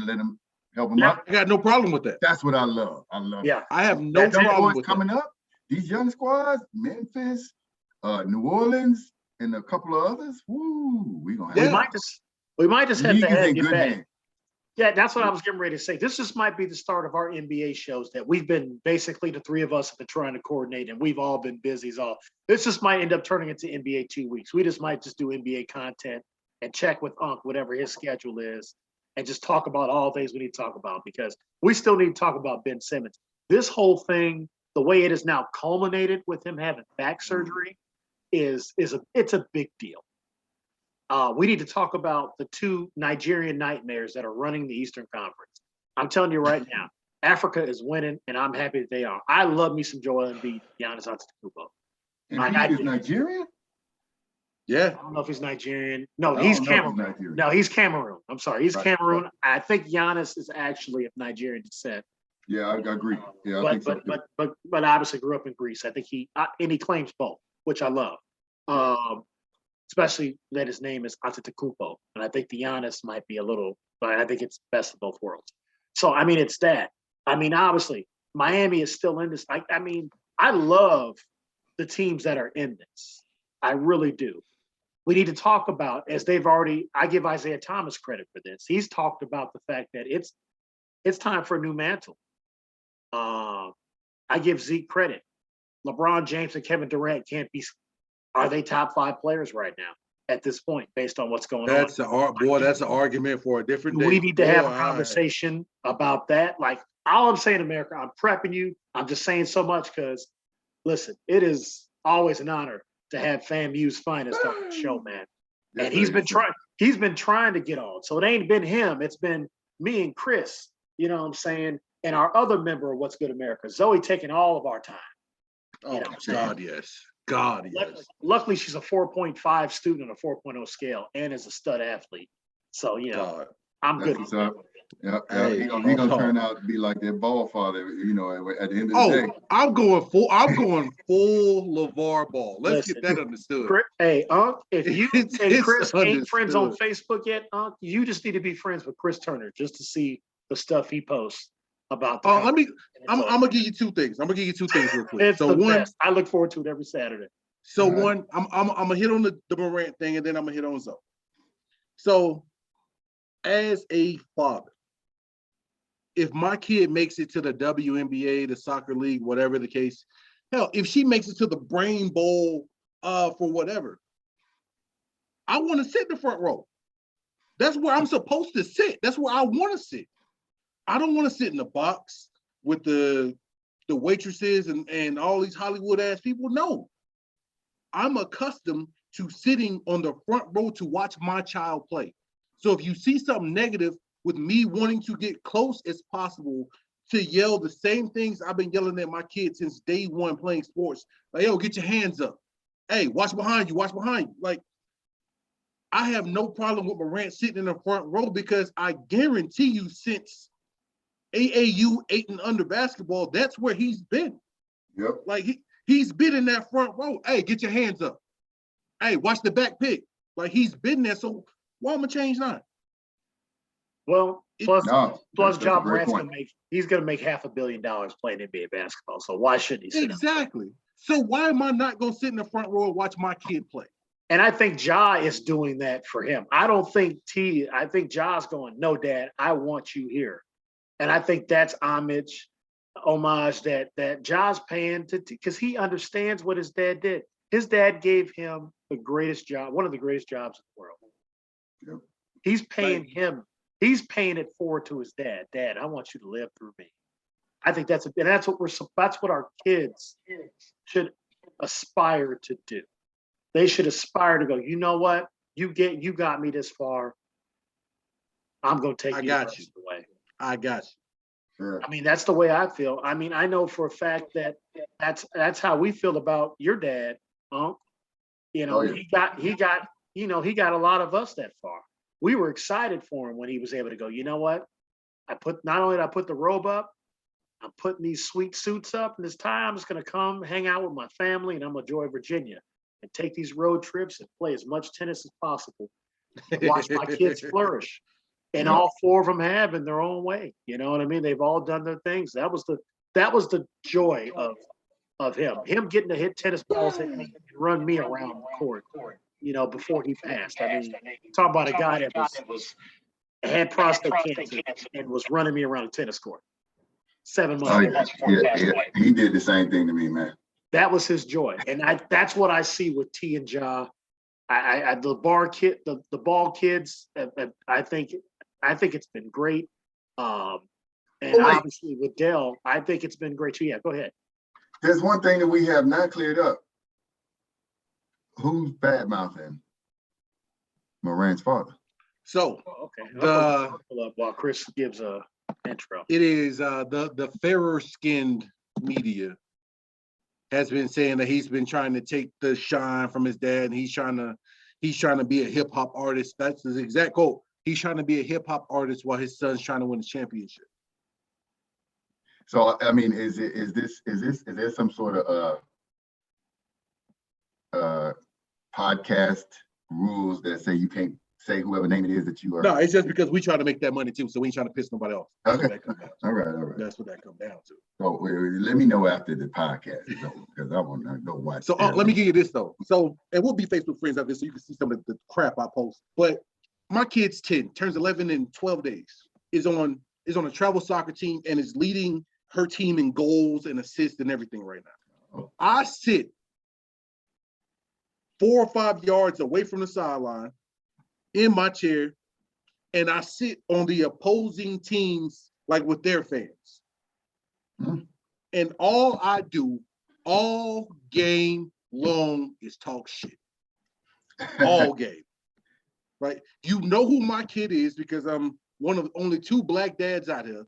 let him help him up. I got no problem with that. That's what I love. I love. Yeah, I have no them problem boys with coming that. up. These young squads, Memphis, New Orleans, and a couple of others. Woo, we gonna have. We might just have League to is have in you good back. hands. Yeah, that's what I was getting ready to say. This just might be the start of our NBA shows that we've been basically the three of us have been trying to coordinate, and we've all been busy as all. This just might end up turning into NBA 2 weeks. We just might just do NBA content and check with Unc whatever his schedule is, and just talk about all things we need to talk about because we still need to talk about Ben Simmons. This whole thing, the way it is now culminated with him having back surgery, it's a big deal. We need to talk about the two Nigerian nightmares that are running the Eastern Conference. I'm telling you right now, Africa is winning, and I'm happy that they are. I love me some Joel Embiid, Giannis Antetokounmpo. And he is Nigerian? Yeah. I don't know if he's Nigerian. No, I he's don't know if he's Cameroon. Nigerian. No, he's Cameroon. I'm sorry, he's Right, Cameroon. right. I think Giannis is actually of Nigerian descent. Yeah, I agree. Yeah, I think so too. But obviously grew up in Greece. I think he claims both, which I love. Especially that his name is Antetokounmpo, and I think the Giannis might be a little, but I think it's best of both worlds. So I mean, it's that. I mean, obviously, Miami is still in this. I mean, I love the teams that are in this. I really do. We need to talk about, as they've already. I give Isaiah Thomas credit for this. He's talked about the fact that it's time for a new mantle. I give Zeke credit. LeBron James and Kevin Durant can't be. Are they top 5 players right now at this point, based on what's going on? That's an argument for a different day. We need to have a conversation about that. Like all I'm saying, America, I'm prepping you. I'm just saying so much because, listen, it is always an honor to have FAMU's finest on the show, man. Yes, And he's sir, been yes, sir. trying. He's been trying to get on. So it ain't been him. It's been me and Chris. You know what I'm saying? And our other member of What's Good America, Zoe, taking all of our time. Oh, know, God, yes. God, yes. Luckily, she's a 4.5 student on a 4.0 scale and is a stud athlete. So, you know, God. I'm That's good. what's up. Yeah, Hey, he gonna turn out to be like that ball father, you know, at the end of the day. I'm going full LeVar Ball. Let's get that understood. Hey, Unc, if you and Chris ain't friends on understood. Facebook yet, Unc, you just need to be friends with Chris Turner just to see the stuff he posts about the I'm gonna give you two things. I'm gonna give you two things real quick. It's So the one, best. I look forward to it every Saturday. so one, I'm gonna hit on the Morant thing, and then I'm gonna hit on Zoe. So, as a father, if my kid makes it to the WNBA, the soccer league, whatever the case, hell, if she makes it to the Brain Bowl for whatever, I want to sit in the front row. That's where I'm supposed to sit. That's where I want to sit. I don't want to sit in the box with the waitresses and all these Hollywood ass people. No, I'm accustomed to sitting on the front row to watch my child play. So if you see something negative with me wanting to get close as possible to yell the same things I've been yelling at my kids since day one playing sports, like, yo, get your hands up. Hey, watch behind you, watch behind you. Like, I have no problem with Morant sitting in the front row because I guarantee you since AAU 8 and under basketball, that's where he's been. Yep. Like he's been in that front row. Hey, get your hands up. Hey, watch the back pick. Like he's been there. So why am I change that? Well, plus John Morant's point. he's gonna make $500 million playing NBA basketball. So why shouldn't he sit Exactly. So why am I not gonna sit in the front row and watch my kid play? And I think Ja is doing that for him. I think Ja's going, no, Dad, I want you here. And I think that's homage that Ja's paying because he understands what his dad did. His dad gave him the greatest job, one of the greatest jobs in the world. Yep. He's paying him. He's paying it forward to his dad. Dad, I want you to live through me. I think that's what our kids should aspire to do. They should aspire to go, you know what? You got me this far. I'm going to take you the rest of the way. I got you. Sure. I mean, that's the way I feel. I mean, I know for a fact that that's how we feel about your dad, Unc. You know, he got a lot of us that far. We were excited for him when he was able to go, you know what? Not only did I put the robe up, I'm putting these sweet suits up and this tie. I'm just going to come hang out with my family and I'm going to enjoy Virginia. and take these road trips and play as much tennis as possible. Watch my kids flourish. And all four of them have in their own way. You know what I mean? They've all done their things. That was the joy of him. Him getting to hit tennis balls and run me around the court, you know, before he passed. I mean, talk about a guy that had prostate cancer and was running me around a tennis court. 7 months. Yeah, he did the same thing to me, man. That was his joy. And that's what I see with T and Ja. The ball kids, I think it's been great. And obviously with Dell, I think it's been great too. Yeah, go ahead. There's one thing that we have not cleared up. Who's bad mouthing Moran's father? So okay. While Chris gives a intro. It is the fairer skinned media has been saying that he's been trying to take the shine from his dad, and he's trying to be a hip hop artist. That's his exact quote. He's trying to be a hip hop artist while his son's trying to win the championship. So I mean, is there some sort of podcast rules that say you can't say whoever name it is that you are? No, it's just because we try to make that money too, so we ain't trying to piss nobody else. Okay. All right. That's what that comes down to. So let me know after the podcast, because I want to go watch. So let me give you this though. So, and we'll be Facebook friends after this, so you can see some of the crap I post. But my kid's 10, turns 11 in 12 days. Is on a travel soccer team and is leading her team in goals and assists and everything right now. Oh. I sit 4 or 5 yards away from the sideline in my chair, and I sit on the opposing teams like with their fans. Mm. And all I do all game long is talk shit. All game. Right? You know who my kid is because I'm one of only 2 black dads out here.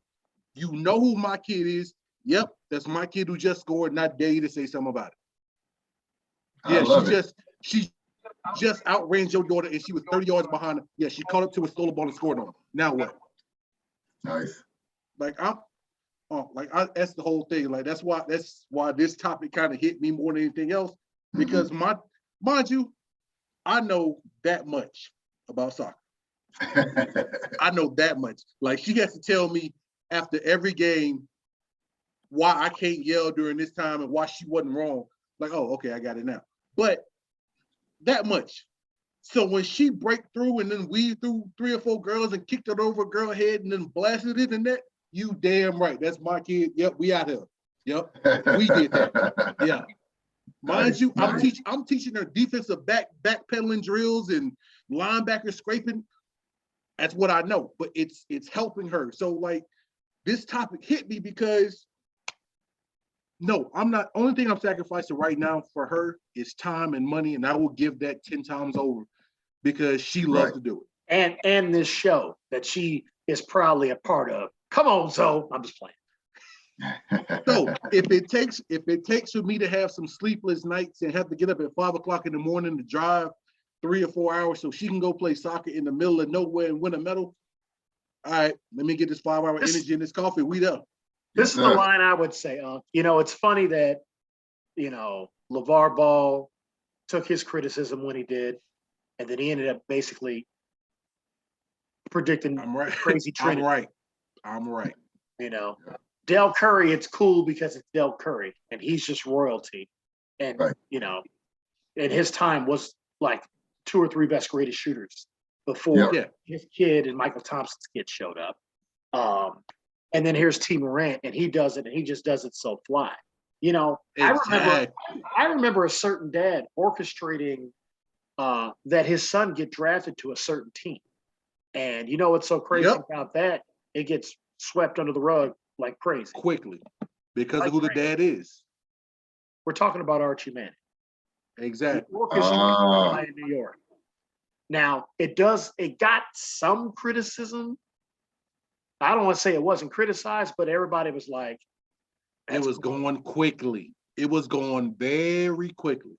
You know who my kid is. Yep, that's my kid who just scored, and I dare you to say something about it. Yeah, she just outran your daughter, and she was 30 yards behind her. Yeah, she caught up to a stolen ball and scored on her. Now what? Nice. That's the whole thing. Like that's why this topic kind of hit me more than anything else. Because mind you, I know that much about soccer. I know that much. Like she has to tell me after every game why I can't yell during this time and why she wasn't wrong. Like, oh, okay, I got it now. But that much. So when she break through and then weave through 3 or 4 girls and kicked it over a girl head and then blasted it in that, you damn right. That's my kid. Yep, we out here. Yep, we did that. Yeah. Mind you, I'm teaching her defensive backpedaling drills and linebacker scraping. That's what I know, but it's helping her. So like this topic hit me because no, I'm not. Only thing I'm sacrificing right now for her is time and money, and I will give that 10 times over because she loves to do it. And this show that she is proudly a part of. Come on, Zoe. I'm just playing. So if it takes for me to have some sleepless nights and have to get up at 5 o'clock in the morning to drive 3 or 4 hours so she can go play soccer in the middle of nowhere and win a medal, all right, let me get this 5-hour energy in this coffee. We done. This is the line I would say. You know, it's funny that, you know, LeVar Ball took his criticism when he did, and then he ended up basically predicting crazy trend. I'm right. You know, Del Curry, it's cool because it's Del Curry, and he's just royalty. And, you know, in his time was like 2 or 3 best greatest shooters before his kid and Michael Thompson's kid showed up. And then here's T. Morant, and he does it, and he just does it so fly. You know, I remember a certain dad orchestrating that his son get drafted to a certain team. And you know what's so crazy about that? It gets swept under the rug like crazy. Quickly, because of who the dad is. We're talking about Archie Manning. Exactly. Orchestrated in New York. Now, it got some criticism. I don't want to say it wasn't criticized, but everybody was like, it was going quickly. It was going very quickly.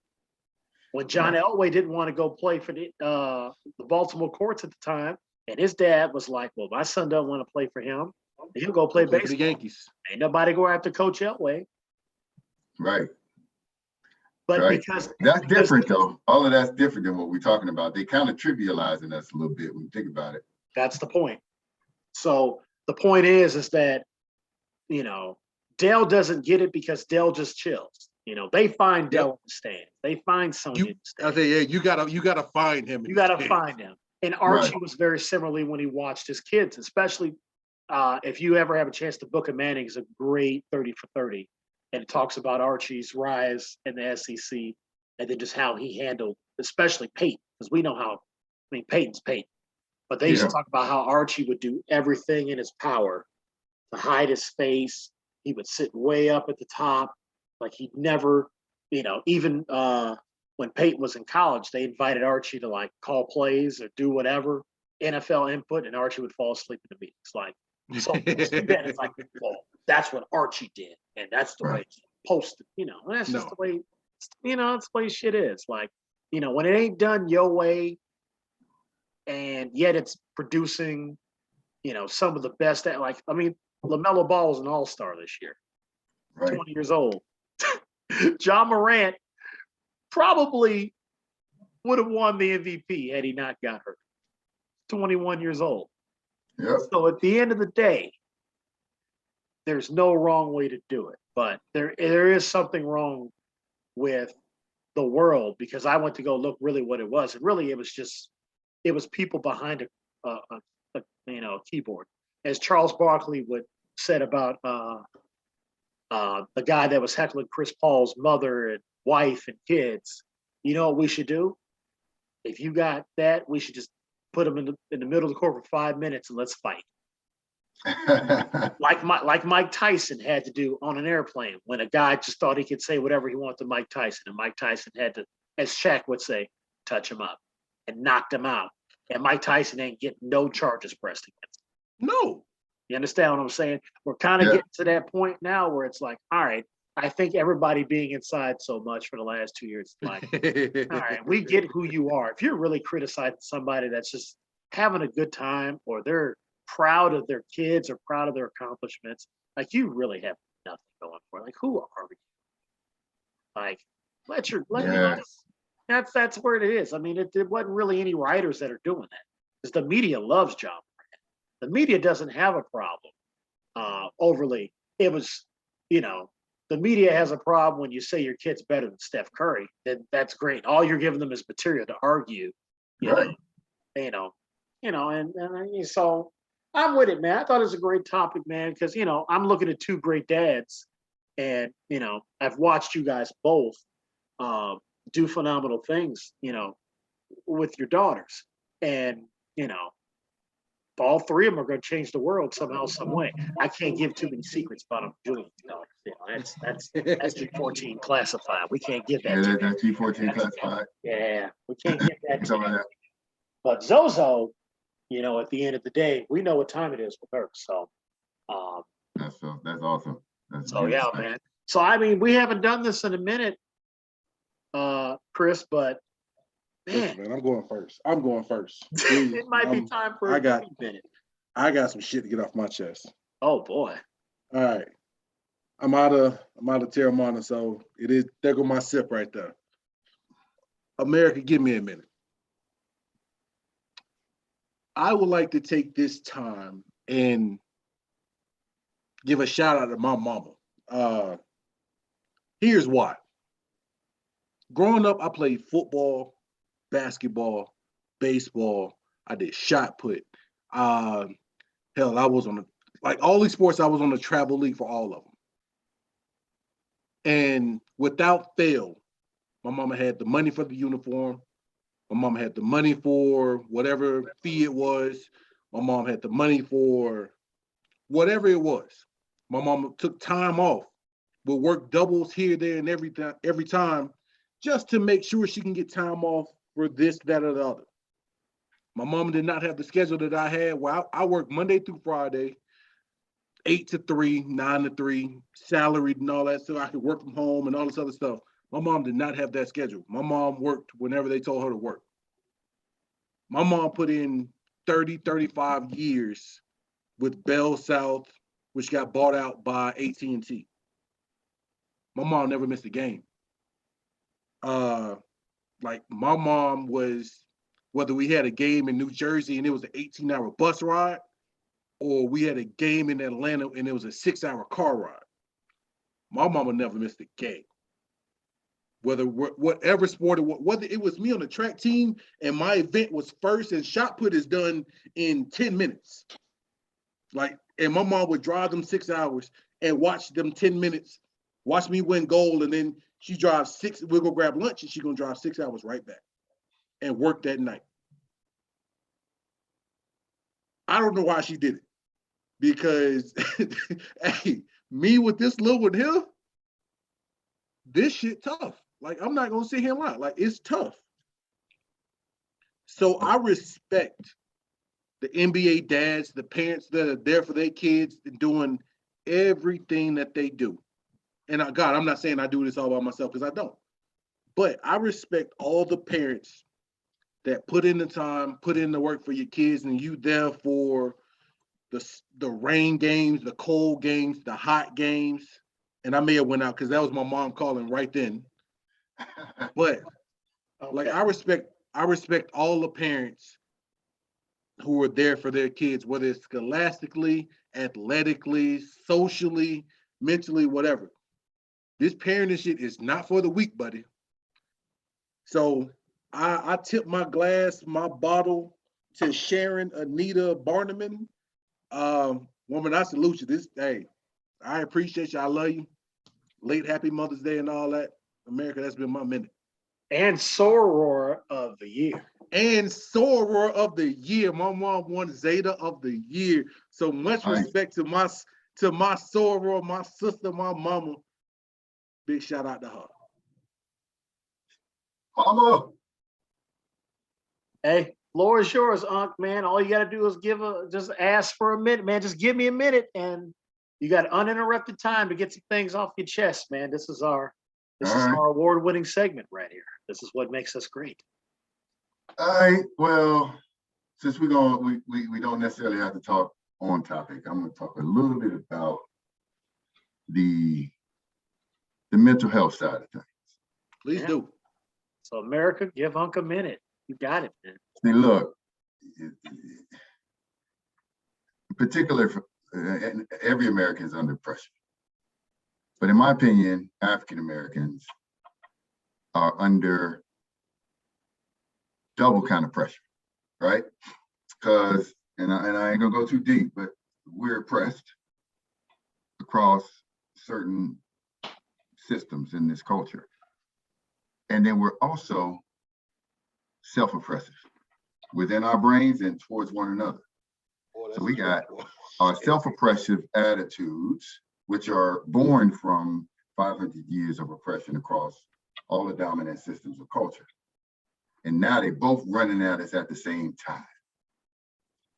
When John Elway didn't want to go play for the Baltimore courts at the time, and his dad was like, well, my son doesn't want to play for him. He'll go play baseball. For the Yankees. Ain't nobody go after Coach Elway. Right. But Right. because That's different though. All of that's different than what we're talking about. They kind of trivializing us a little bit when you think about it. that's the point. So the point is that, you know, Dell doesn't get it because Dell just chills. You know, they find Dell in the stands. They find Sonya in the I stands. say, yeah, you gotta find him. You got to find him. And Archie Right. was very similarly when he watched his kids, especially if you ever have a chance to Book of Manning is a great 30 for 30. And it talks about Archie's rise in the SEC and then just how he handled, especially Peyton, because we know how, I mean, Peyton's Peyton. But they used to talk about how Archie would do everything in his power to hide his face. He would sit way up at the top. Like he'd never, you know, even when Peyton was in college, they invited Archie to like call plays or do whatever, NFL input, and Archie would fall asleep in the meetings. Like, so then it's like, well, that's what Archie did. And that's the way it's supposed to, you know, and that's just the way, you know, that's the way shit is. Like, you know, when it ain't done your way, and yet it's producing, you know, some of the best. Like, I mean, LaMelo Ball is an all-star this year, 20 years old. John Morant probably would have won the MVP had he not got hurt. 21 years old. Yep. So at the end of the day, there's no wrong way to do it. But there is something wrong with the world, because I went to go look really what it was. And really it was people behind a you know, keyboard. As Charles Barkley would said about the guy that was heckling Chris Paul's mother and wife and kids, you know what we should do? If you got that, we should just put them in the middle of the court for 5 minutes and let's fight. like Mike Tyson had to do on an airplane when a guy just thought he could say whatever he wanted to Mike Tyson, and Mike Tyson had to, as Shaq would say, touch him up and knocked him out. And Mike Tyson ain't getting no charges pressed against him. No. You understand what I'm saying? We're kind of getting to that point now where it's like, all right, I think everybody being inside so much for the last 2 years, like, all right, we get who you are. If you're really criticizing somebody that's just having a good time, or they're proud of their kids or proud of their accomplishments, like, you really have nothing going for it. Like, who are we? Like, that's where it is. I mean, it wasn't really any writers that are doing that, because the media loves John Morant. The media doesn't have a problem overly. It was, you know, the media has a problem when you say your kid's better than Steph Curry. Then that's great. All you're giving them is material to argue. And so I'm with it, man. I thought it was a great topic, man, because, you know, I'm looking at two great dads, and, you know, I've watched you guys both do phenomenal things, you know, with your daughters, and, you know, all three of them are going to change the world somehow, some way. I can't give too many secrets about them doing it. You know, that's G14 classified. We can't give that. Yeah, that's G14 classified. Yeah, we can't give that to them. But Zozo, you know, at the end of the day, we know what time it is with her. So that's awesome. So yeah, man. So I mean, we haven't done this in a minute, Chris, but man, I'm going first. It might be time for a minute. I got some shit to get off my chest. Oh boy. All right. I'm out of Terramana, so there go my sip right there. America, give me a minute. I would like to take this time and give a shout out to my mama. Here's why. Growing up, I played football, basketball, baseball. I did shot put. Hell, I was on all these sports. I was on the travel league for all of them. And without fail, my mama had the money for the uniform. My mom had the money for whatever fee it was. My mom had the money for whatever it was. My mom took time off, would work doubles here, there, and every time, just to make sure she can get time off for this, that, or the other. My mom did not have the schedule that I had. Well, I worked Monday through Friday, 8 to 3, 9 to 3, salaried and all that, so I could work from home and all this other stuff. My mom did not have that schedule. My mom worked whenever they told her to work. My mom put in 30, 35 years with Bell South, which got bought out by AT&T. My mom never missed a game. Like my mom was, whether we had a game in New Jersey and it was an 18-hour bus ride, or we had a game in Atlanta and it was a 6-hour car ride. My mama never missed a game. Whatever sport it was, whether it was me on the track team and my event was first and shot put is done in 10 minutes. Like, and my mom would drive them 6 hours and watch them 10 minutes, watch me win gold, and then she drives 6, we'll go grab lunch and she's gonna drive 6 hours right back and work that night. I don't know why she did it. Because hey, me with this little one here, this shit tough. Like, I'm not gonna sit here and lie. Like, it's tough. So I respect the NBA dads, the parents that are there for their kids and doing everything that they do. And God, I'm not saying I do this all by myself because I don't. But I respect all the parents that put in the time, put in the work for your kids, and you there for the rain games, the cold games, the hot games. And I may have went out because that was my mom calling right then. But like, I respect all the parents who are there for their kids, whether it's scholastically, athletically, socially, mentally, whatever. This parenting shit is not for the weak, buddy. So I tip my glass, my bottle to Sharon Anita Barneman. Woman, I salute you. Hey, I appreciate you. I love you. Late happy Mother's Day and all that. America, that's been my minute. And Soror of the Year. And Soror of the Year. My mom won Zeta of the Year. So much respect to my Soror, my sister, my mama. Big shout out to her. Mama. Hey, floor is yours, Unc, man. All you got to do is just ask for a minute, man. Just give me a minute, and you got uninterrupted time to get some things off your chest, man. This is our award-winning segment right here. This is what makes us great. All right. Well, since we don't necessarily have to talk on topic, I'm going to talk a little bit about the mental health side of things. Please do. So, America, give Unc a minute. You got it, man. See, look, in particular, every American is under pressure. But in my opinion, African Americans are under double kind of pressure, right? Because, and I ain't gonna go too deep, but we're oppressed across certain systems in this culture. And then we're also self-oppressive within our brains and towards one another. So we got our self-oppressive attitudes, which are born from 500 years of oppression across all the dominant systems of culture. And now they both running at us at the same time.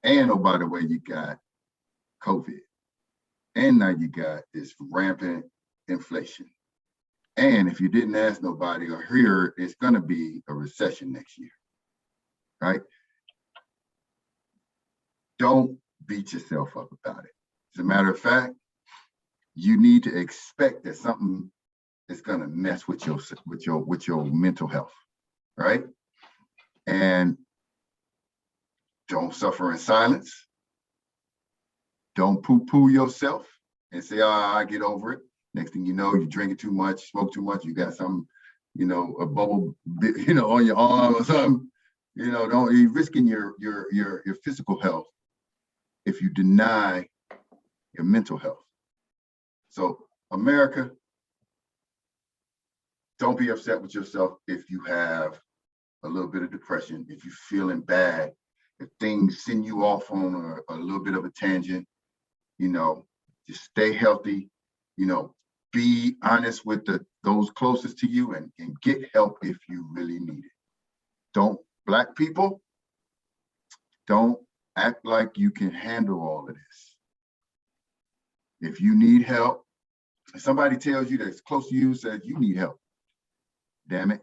And oh, by the way, you got COVID. And now you got this rampant inflation. And if you didn't ask nobody or hear, it's gonna be a recession next year, right? Don't beat yourself up about it. As a matter of fact, you need to expect that something is gonna mess with your mental health, right? And don't suffer in silence. Don't poo-poo yourself and say, "Oh, I get over it." Next thing you know, you're drinking too much, smoke too much, you got some, a bubble, on your arm or something. Don't you're risking your physical health if you deny your mental health. So, America, don't be upset with yourself if you have a little bit of depression, if you're feeling bad, if things send you off on a little bit of a tangent, just stay healthy, be honest with those closest to you and get help if you really need it. Black people, don't act like you can handle all of this. If you need help, if somebody tells you that's close to you, says you need help, damn it,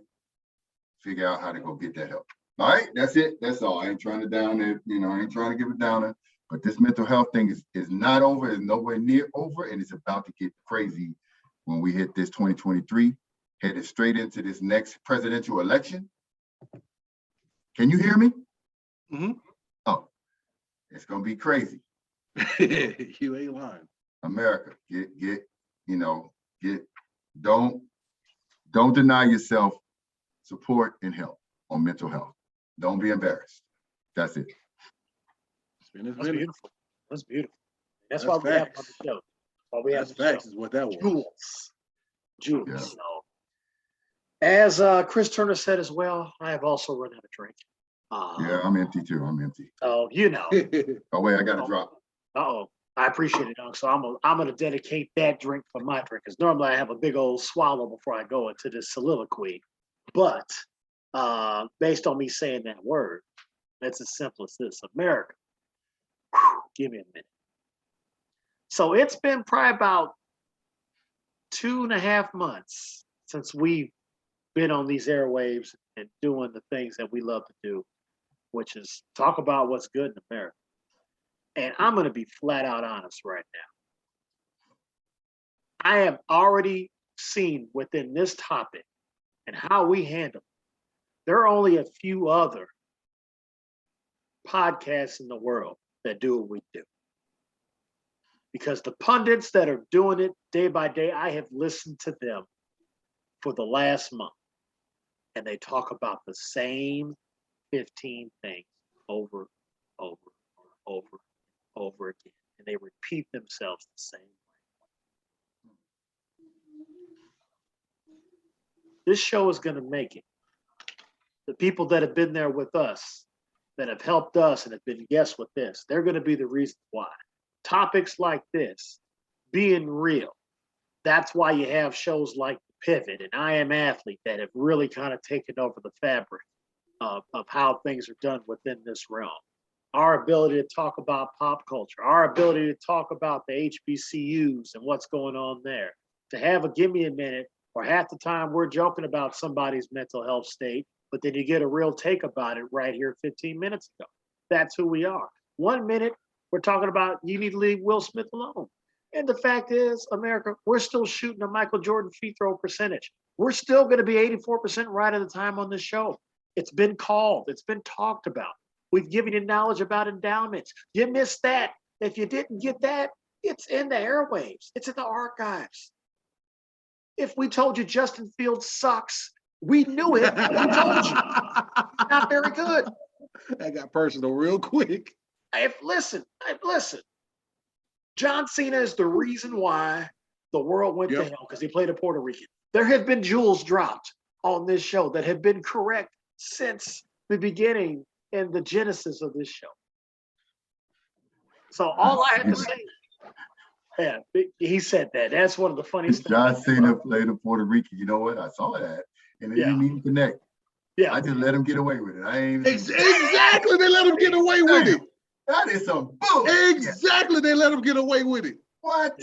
figure out how to go get that help. All right, that's it. That's all. I ain't trying to down it, I ain't trying to give it downer. But this mental health thing is not over, is nowhere near over, and it's about to get crazy when we hit this 2023. headed straight into this next presidential election. Can you hear me? Mm-hmm. Oh, it's gonna be crazy. You ain't lying. America, don't deny yourself support and help on mental health. Don't be embarrassed. That's it. That's beautiful. That's beautiful. That's That's why we have facts. on the show. Why we have That's the show. facts is what that was. Jewels. Yeah. So, as Chris Turner said as well, I have also run out of drink. Yeah, I'm empty too. I'm empty. Oh, you know. Oh wait, I got to drop. Uh-oh. I appreciate it, Doug. So I'm gonna dedicate that drink for my drink, because normally I have a big old swallow before I go into this soliloquy. But based on me saying that word, that's as simple as this. America. Whew, give me a minute. So it's been probably about 2.5 months since we've been on these airwaves and doing the things that we love to do, which is talk about what's good in America. And I'm going to be flat out honest right now. I have already seen within this topic and how we handle it, there are only a few other podcasts in the world that do what we do. Because the pundits that are doing it day by day, I have listened to them for the last month. And they talk about the same 15 things over, over again. And they repeat themselves the same way. This show is going to make it. The people that have been there with us, that have helped us and have been guests with this, they're going to be the reason why. Topics like this, being real. That's why you have shows like The Pivot and I Am Athlete that have really kind of taken over the fabric of how things are done within this realm. Our ability to talk about pop culture, our ability to talk about the HBCUs and what's going on there. To have a give me a minute, or half the time we're joking about somebody's mental health state, but then you get a real take about it right here 15 minutes ago. That's who we are. 1 minute, we're talking about you need to leave Will Smith alone. And the fact is, America, we're still shooting a Michael Jordan free throw percentage. We're still going to be 84% right at the time on this show. It's been called. It's been talked about. We've given you knowledge about endowments. You missed that. If you didn't get that, it's in the airwaves. It's in the archives. If we told you Justin Fields sucks, we knew it. We told you. Not very good. That got personal real quick. Listen. John Cena is the reason why the world went to hell, because he played a Puerto Rican. There have been jewels dropped on this show that have been correct since the beginning and the genesis of this show. So all I had to say, yeah, he said that. That's one of the funniest things. John Cena played a Puerto Rican. You know what? I saw that, and it didn't even connect. Yeah, I just let him get away with it. I ain't exactly. They let him get away with it. That is some bull. Exactly. They let him get away with it. What?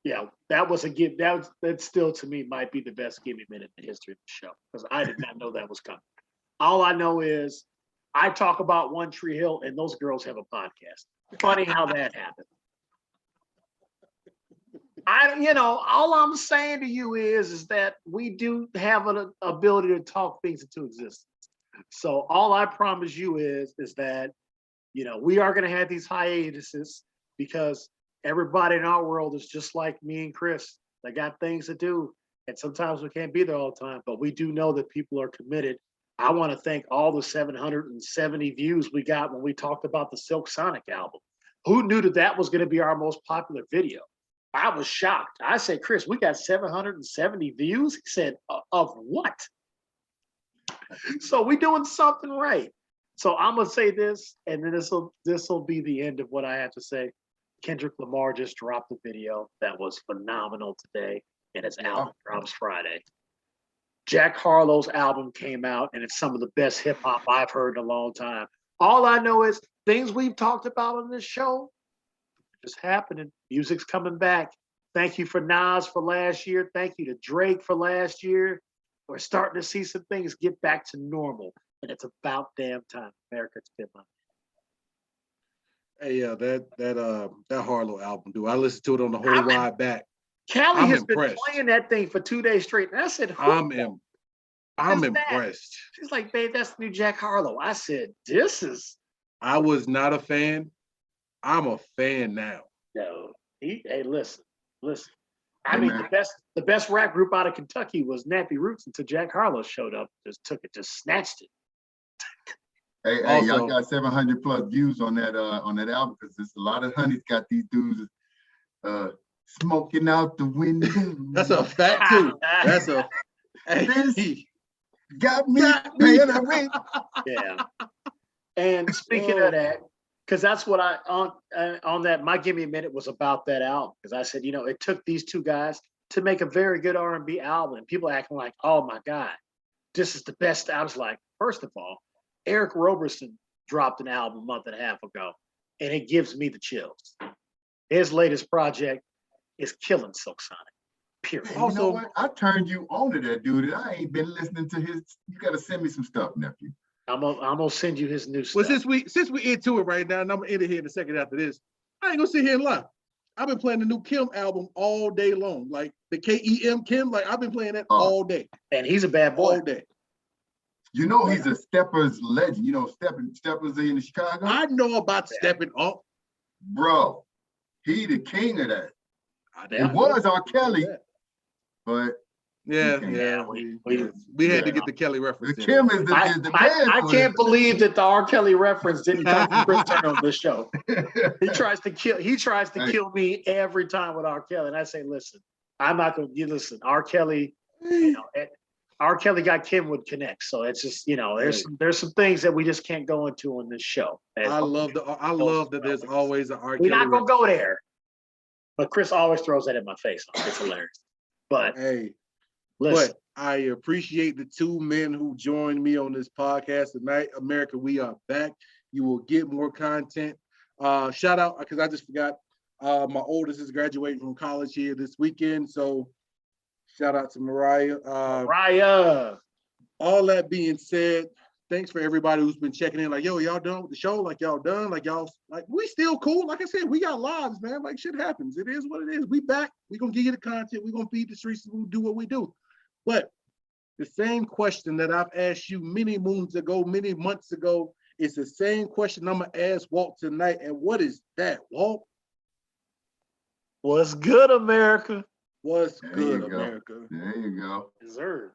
Yeah, that was a give. That still to me might be the best give me minute in the history of the show, because I did not know that was coming. All I know is I talk about One Tree Hill and those girls have a podcast. Funny how that happened. All I'm saying to you is that we do have an ability to talk things into existence. So all I promise you is that, we are going to have these hiatuses, because everybody in our world is just like me and Chris. They got things to do, and sometimes we can't be there all the time, but we do know that people are committed. I want to thank all the 770 views we got when we talked about the Silk Sonic album. Who knew that was going to be our most popular video? I was shocked. I said, Chris, we got 770 views. He said, of what? So we're doing something right. So I'm gonna say this, and then this will be the end of what I have to say. Kendrick Lamar just dropped a video that was phenomenal today, and his album drops Friday. Jack Harlow's album came out, and it's some of the best hip hop I've heard in a long time. All I know is things we've talked about on this show just happening. Music's coming back. Thank you for Nas for last year. Thank you to Drake for last year. We're starting to see some things get back to normal, and it's about damn time. America's been my. Hey, that Harlow album, dude. I listened to it on the whole ride back. Callie I'm has been impressed. playing that thing for 2 days straight. And I said, I'm Who's that? impressed. She's like, babe, that's the new Jack Harlow. I said, this is I was not a fan. I'm a fan now. no. Hey, listen. I Hey, mean, man. the best rap group out of Kentucky was Nappy Roots until Jack Harlow showed up, just snatched it. Hey, y'all Also- got 700 plus views on that album because there's a lot of honeys got these dudes smoking out the window. That's a fact too. That's a hey, Got me got me. paying the rent. Yeah. And speaking of that, because that's what I on that my Give Me a Minute was about that album. Because I said, it took these two guys to make a very good R&B album. And people acting like, oh my God, this is the best. I was like, first of all, Eric Roberson dropped an album a month and a half ago, and it gives me the chills. His latest project is killing Silk Sonic. Period. Hey, you know what? I turned you on to that dude, and I ain't been listening to his. You gotta send me some stuff, nephew. I'm gonna send you his new Well, stuff. since we into it right now, and I'm gonna end it here in a second after this, I ain't gonna sit here and lie. I've been playing the new Kim album all day long, like the KEM Kim. Like I've been playing that all day, And he's a bad boy. all day. You know he's a Steppers legend. You know Steppers in Chicago. I know about stepping up. Bro, he the king of that. Yeah. It was R. Kelly, but Yeah, Okay. yeah. We- We had to yeah. get the Kelly the reference in. Kim is the I man. can't believe that the R. Kelly reference didn't come from Chris Turner on this show. He tries to Hey. kill me every time with R. Kelly. And I say, listen, I'm not gonna listen. R. Kelly, R. Kelly got Kim would connect. So it's just, there's some things that we just can't go into on this show. I love that there's always an R. We're Kelly not gonna go there. But Chris always throws that in my face. It's hilarious. But Hey, listen, but I appreciate the two men who joined me on this podcast tonight. America, we are back. You will get more content. Shout out, because I just forgot, my oldest is graduating from college here this weekend. So shout out to Mariah. Raya. All that being said, thanks for everybody who's been checking in. Like, yo, y'all done with the show? Like, y'all done? Like, we still cool. Like I said, we got lives, man. Like, shit happens. It is what it is. We back. We gonna give you the content. We gonna feed the streets. We do what we do. But the same question that I've asked you many moons ago, many months ago, is the same question I'm gonna ask Walt tonight. And what is that, Walt? What's good, America? What's There good, you go. America? There you go. Deserve.